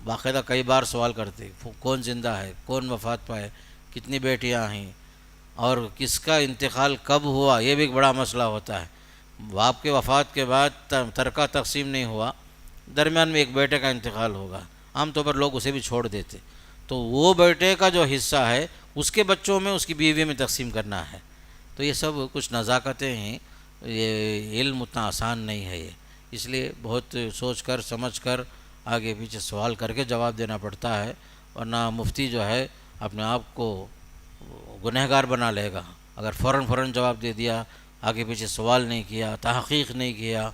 باقاعدہ کئی بار سوال کرتے ہیں، کون زندہ ہے، کون وفات پائے، کتنی بیٹیاں ہیں، اور کس کا انتقال کب ہوا، یہ بھی ایک بڑا مسئلہ ہوتا ہے۔ باپ کے وفات کے بعد ترکہ تقسیم نہیں ہوا، درمیان میں ایک بیٹے کا انتقال ہوگا، عام طور پر لوگ اسے بھی چھوڑ دیتے، تو وہ بیٹے کا جو حصہ ہے اس کے بچوں میں، اس کی بیوی میں تقسیم کرنا ہے۔ تو یہ سب کچھ نزاکتیں ہیں، یہ علم اتنا آسان نہیں ہے یہ، اس لیے بہت سوچ کر سمجھ کر آگے پیچھے سوال کر کے جواب دینا پڑتا ہے، ورنہ مفتی جو ہے اپنے آپ کو گنہگار بنا لے گا اگر فوراً جواب دے دیا، آگے پیچھے سوال نہیں کیا، تحقیق نہیں کیا۔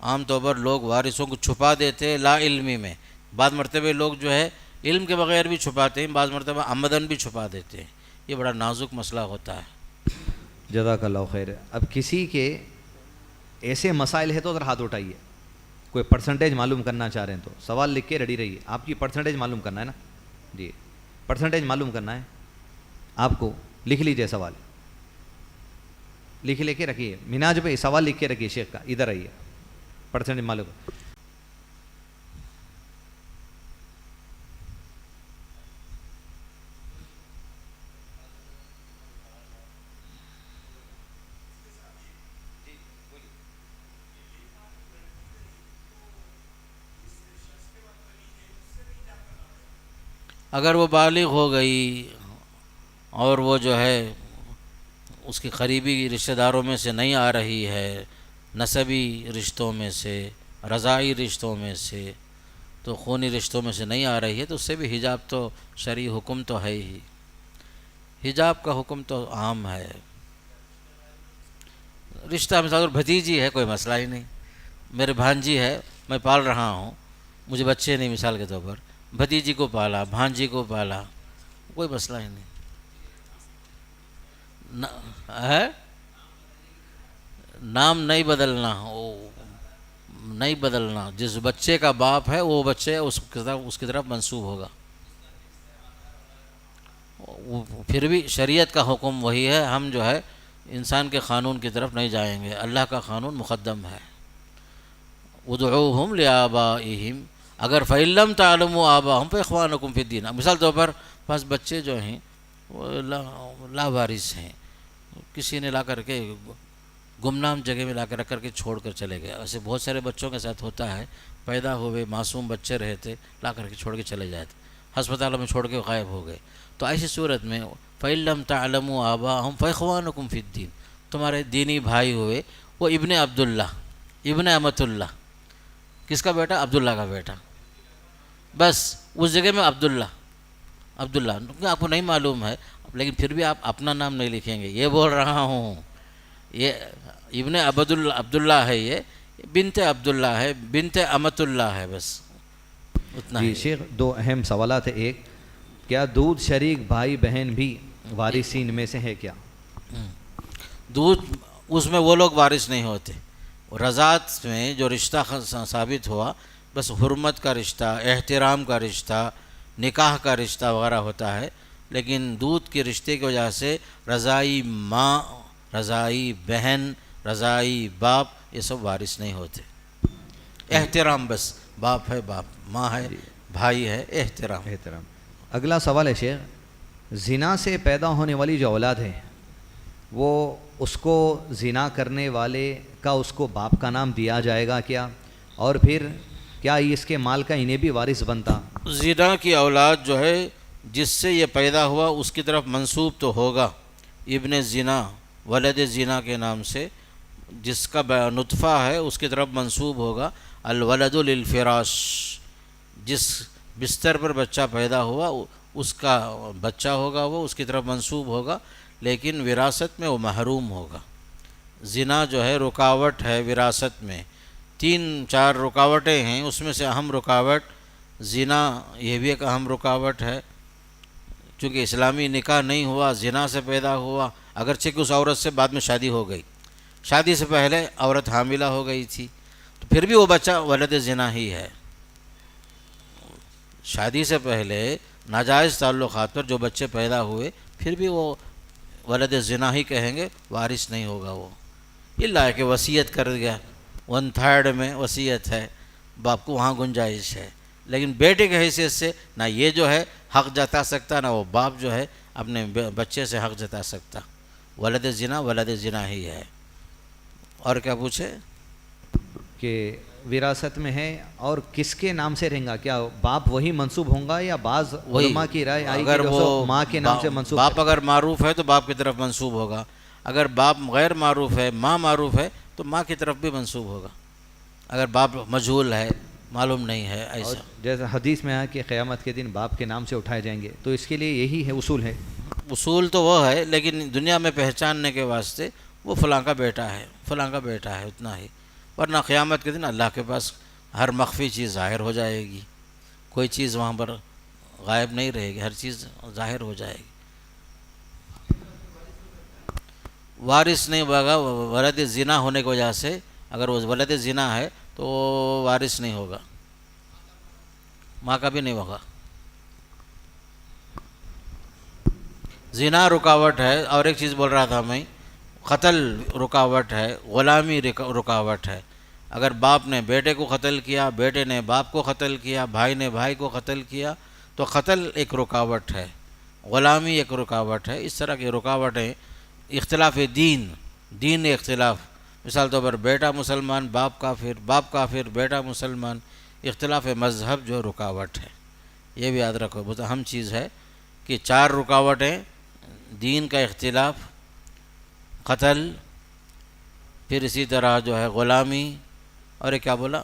عام طور پر لوگ وارثوں کو چھپا دیتے لا علمی میں، بعض مرتبہ لوگ جو ہے علم کے بغیر بھی چھپاتے ہیں، بعض مرتبہ عمدن بھی چھپا دیتے ہیں، یہ بڑا نازک مسئلہ ہوتا ہے۔ جزاک اللہ خیر۔ اب کسی کے ایسے مسائل ہے تو ادھر ہاتھ اٹھائیے، کوئی پرسنٹیج معلوم کرنا چاہ رہے ہیں تو سوال لکھ کے ریڈی رہیے۔ آپ کی پرسنٹیج معلوم کرنا ہے نا؟ جی، پرسنٹیج معلوم کرنا ہے آپ کو، لکھ لیجئے سوال، لے کے رکھیے، مناج پہ سوال لکھ کے رکھیے شیخ کا، ادھر آئیے، پرسنٹیج معلوم۔ اگر وہ بالغ ہو گئی اور وہ جو ہے اس کی قریبی رشتہ داروں میں سے نہیں آ رہی ہے، نسبی رشتوں میں سے، رضاعی رشتوں میں سے، تو خونی رشتوں میں سے نہیں آ رہی ہے، تو اس سے بھی حجاب تو شرعی حکم تو ہے ہی، حجاب کا حکم تو عام ہے۔ رشتہ مثال بھتیجی ہے، کوئی مسئلہ ہی نہیں، میرے بھانجی ہے، میں پال رہا ہوں، مجھے بچے نہیں، مثال کے طور پر بھتیجی کو پالا، بھانجی کو پالا، کوئی مسئلہ ہی نہیں ہے۔ نام نہیں بدلنا، نہیں بدلنا، جس بچے کا باپ ہے وہ بچے اس کی طرف منسوب ہوگا، پھر بھی شریعت کا حکم وہی ہے، ہم جو ہے انسان کے قانون کی طرف نہیں جائیں گے، اللہ کا قانون مقدم ہے۔ ادعوہم لآبائہم، اگر فإن لم تعلموا آباءہم فإخوانکم فی الدین، مثال طور پر بعض بچے جو ہیں وہ لاوارث ہیں، کسی نے لا کر کے گمنام جگہ میں لا کر رکھ کر کے چھوڑ کر چلے گئے، ایسے بہت سارے بچوں کے ساتھ ہوتا ہے، پیدا ہوئے معصوم بچے رہتے، لا کر کے چھوڑ کے چلے جاتے، ہسپتالوں میں چھوڑ کے غائب ہو گئے، تو ایسی صورت میں فإن لم تعلموا آباءہم فإخوانکم فی الدین، تمہارے دینی بھائی ہوئے، وہ ابن عبداللہ، ابن امت اللہ، کس کا بیٹا؟ عبداللہ کا بیٹا، بس اس جگہ میں عبداللہ کیونکہ آپ کو نہیں معلوم ہے، لیکن پھر بھی آپ اپنا نام نہیں لکھیں گے، یہ بول رہا ہوں، یہ ابن عبداللہ ہے، یہ بنت عبداللہ ہے، بنت امت اللہ ہے، بس اتنا جی ہے۔ شیخ، دو اہم سوالات ہیں، ایک کیا دودھ شریک بھائی بہن بھی وارثین میں سے ہے کیا؟ دودھ اس میں وہ لوگ وارث نہیں ہوتے، رضاعت میں جو رشتہ ثابت ہوا بس حرمت کا رشتہ، احترام کا رشتہ، نکاح کا رشتہ وغیرہ ہوتا ہے، لیکن دودھ کے رشتے کی وجہ سے رضاعی ماں، رضاعی بہن، رضاعی باپ یہ سب وارث نہیں ہوتے، احترام بس، باپ ہے باپ، ماں ہے بھائی ہے، احترام۔ اگلا سوال ہے شیخ، زنا سے پیدا ہونے والی جو اولاد ہے وہ اس کو زنا کرنے والے کا اس کو باپ کا نام دیا جائے گا کیا؟ اور پھر کیا اس کے مال کا انہیں بھی وارث بنتا؟ زنا کی اولاد جو ہے جس سے یہ پیدا ہوا اس کی طرف منسوب تو ہوگا، ابن زنا، ولد زنا کے نام سے جس کا نطفہ ہے اس کی طرف منسوب ہوگا، الولد للفراش، جس بستر پر بچہ پیدا ہوا اس کا بچہ ہوگا، وہ اس کی طرف منسوب ہوگا، لیکن وراثت میں وہ محروم ہوگا۔ زنا جو ہے رکاوٹ ہے وراثت میں، 3-4 رکاوٹیں ہیں، اس میں سے اہم رکاوٹ زنا، یہ بھی ایک اہم رکاوٹ ہے، چونکہ اسلامی نکاح نہیں ہوا، زنا سے پیدا ہوا، اگرچہ کہ اس عورت سے بعد میں شادی ہو گئی، شادی سے پہلے عورت حاملہ ہو گئی تھی، تو پھر بھی وہ بچہ ولد زنا ہی ہے۔ شادی سے پہلے ناجائز تعلقات پر جو بچے پیدا ہوئے پھر بھی وہ ولد زنا ہی کہیں گے، وارث نہیں ہوگا وہ، اللہ کہ وصیت کر گیا، 1/3 میں وصیت ہے، باپ کو وہاں گنجائش ہے، لیکن بیٹے کی حیثیت سے نہ یہ جو ہے حق جتا سکتا، نہ وہ باپ جو ہے اپنے بچے سے حق جتا سکتا، ولد زنا ہی ہے۔ اور کیا پوچھے؟ کہ وراثت میں ہے اور کس کے نام سے رہیں گا، کیا باپ وہی منسوب ہوں گا یا بعض علماء کی رائے آئی اگر کہ وہ ماں کے نام سے منسوب؟ باپ اگر معروف ہے تو باپ کی طرف منسوب ہوگا، اگر باپ غیر معروف ہے، ماں معروف ہے تو ماں کی طرف بھی منسوب ہوگا، اگر باپ مجہول ہے، معلوم نہیں ہے، ایسا۔ جیسا حدیث میں ہے کہ قیامت کے دن باپ کے نام سے اٹھائے جائیں گے، تو اس کے لیے یہی ہے اصول ہے؟ اصول تو وہ ہے، لیکن دنیا میں پہچاننے کے واسطے وہ فلاں کا بیٹا ہے، فلاں کا بیٹا ہے، اتنا ہی، ورنہ قیامت کے دن اللہ کے پاس ہر مخفی چیز ظاہر ہو جائے گی، کوئی چیز وہاں پر غائب نہیں رہے گی، ہر چیز ظاہر ہو جائے گی۔ وارث نہیں ہوگا ولد زنا ہونے کی وجہ سے، اگر وہ ولد زنا ہے تو وارث نہیں ہوگا، ماں کا بھی نہیں ہوگا۔ زنا رکاوٹ ہے، اور ایک چیز بول رہا تھا میں، قتل رکاوٹ ہے، غلامی رکاوٹ ہے، اگر باپ نے بیٹے کو قتل کیا، بیٹے نے باپ کو قتل کیا، بھائی نے بھائی کو قتل کیا، تو قتل ایک رکاوٹ ہے، غلامی ایک رکاوٹ ہے، اس طرح کی رکاوٹیں، اختلاف دین اختلاف، مثال طور پر بیٹا مسلمان باپ کافر، باپ کافر بیٹا مسلمان، اختلاف مذہب جو رکاوٹ ہے، یہ بھی یاد رکھو، بہت اہم چیز ہے کہ 4 رکاوٹیں: دین کا اختلاف، قتل، پھر اسی طرح جو ہے غلامی، اور یہ کیا بولا،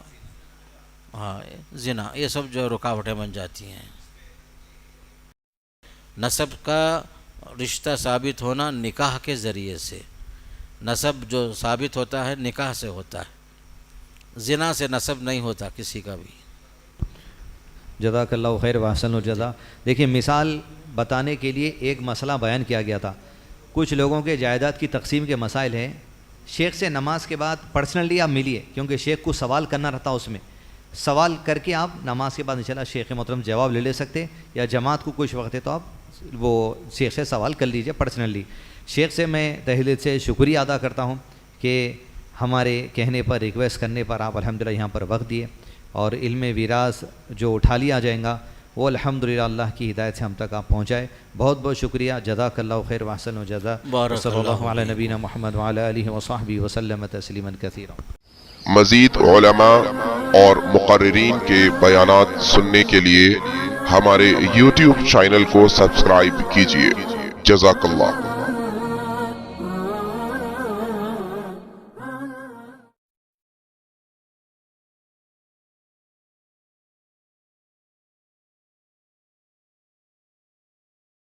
ہاں زنا، یہ سب جو رکاوٹیں بن جاتی ہیں۔ نسب کا رشتہ ثابت ہونا نکاح کے ذریعے سے، نسب جو ثابت ہوتا ہے نکاح سے ہوتا ہے، زنا سے نسب نہیں ہوتا کسی کا بھی۔ جزاک اللہ خیر واحسن الجزا۔ دیکھیے مثال بتانے کے لیے ایک مسئلہ بیان کیا گیا تھا، کچھ لوگوں کے جائیداد کی تقسیم کے مسائل ہیں، شیخ سے نماز کے بعد پرسنلی آپ ملیے، کیونکہ شیخ کو سوال کرنا رہتا اس میں، سوال کر کے آپ نماز کے بعد انشاءاللہ شیخ محترم جواب لے سکتے، یا جماعت کو کچھ وقت ہے تو آپ وہ شیخ سے سوال کر لیجئے پرسنلی۔ شیخ سے میں تہہ دل سے شکریہ ادا کرتا ہوں کہ ہمارے کہنے پر، ریکویسٹ کرنے پر آپ الحمدللہ یہاں پر وقت دیے، اور علم ویراث جو اٹھا لیا جائے گا وہ الحمدللہ اللہ کی ہدایت سے ہم تک آپ پہنچائے۔ بہت بہت شکریہ، جزاک اللہ خیر واحسن الجزا، صلی اللہ علی نبینا محمد وعلی آلہ وصحبہ وسلم تسلیما کثیرا۔ مزید علماء اور مقررین کے بیانات سننے کے لیے ہمارے YouTube چینل کو سبسکرائب کیجیے۔ جزاک اللہ۔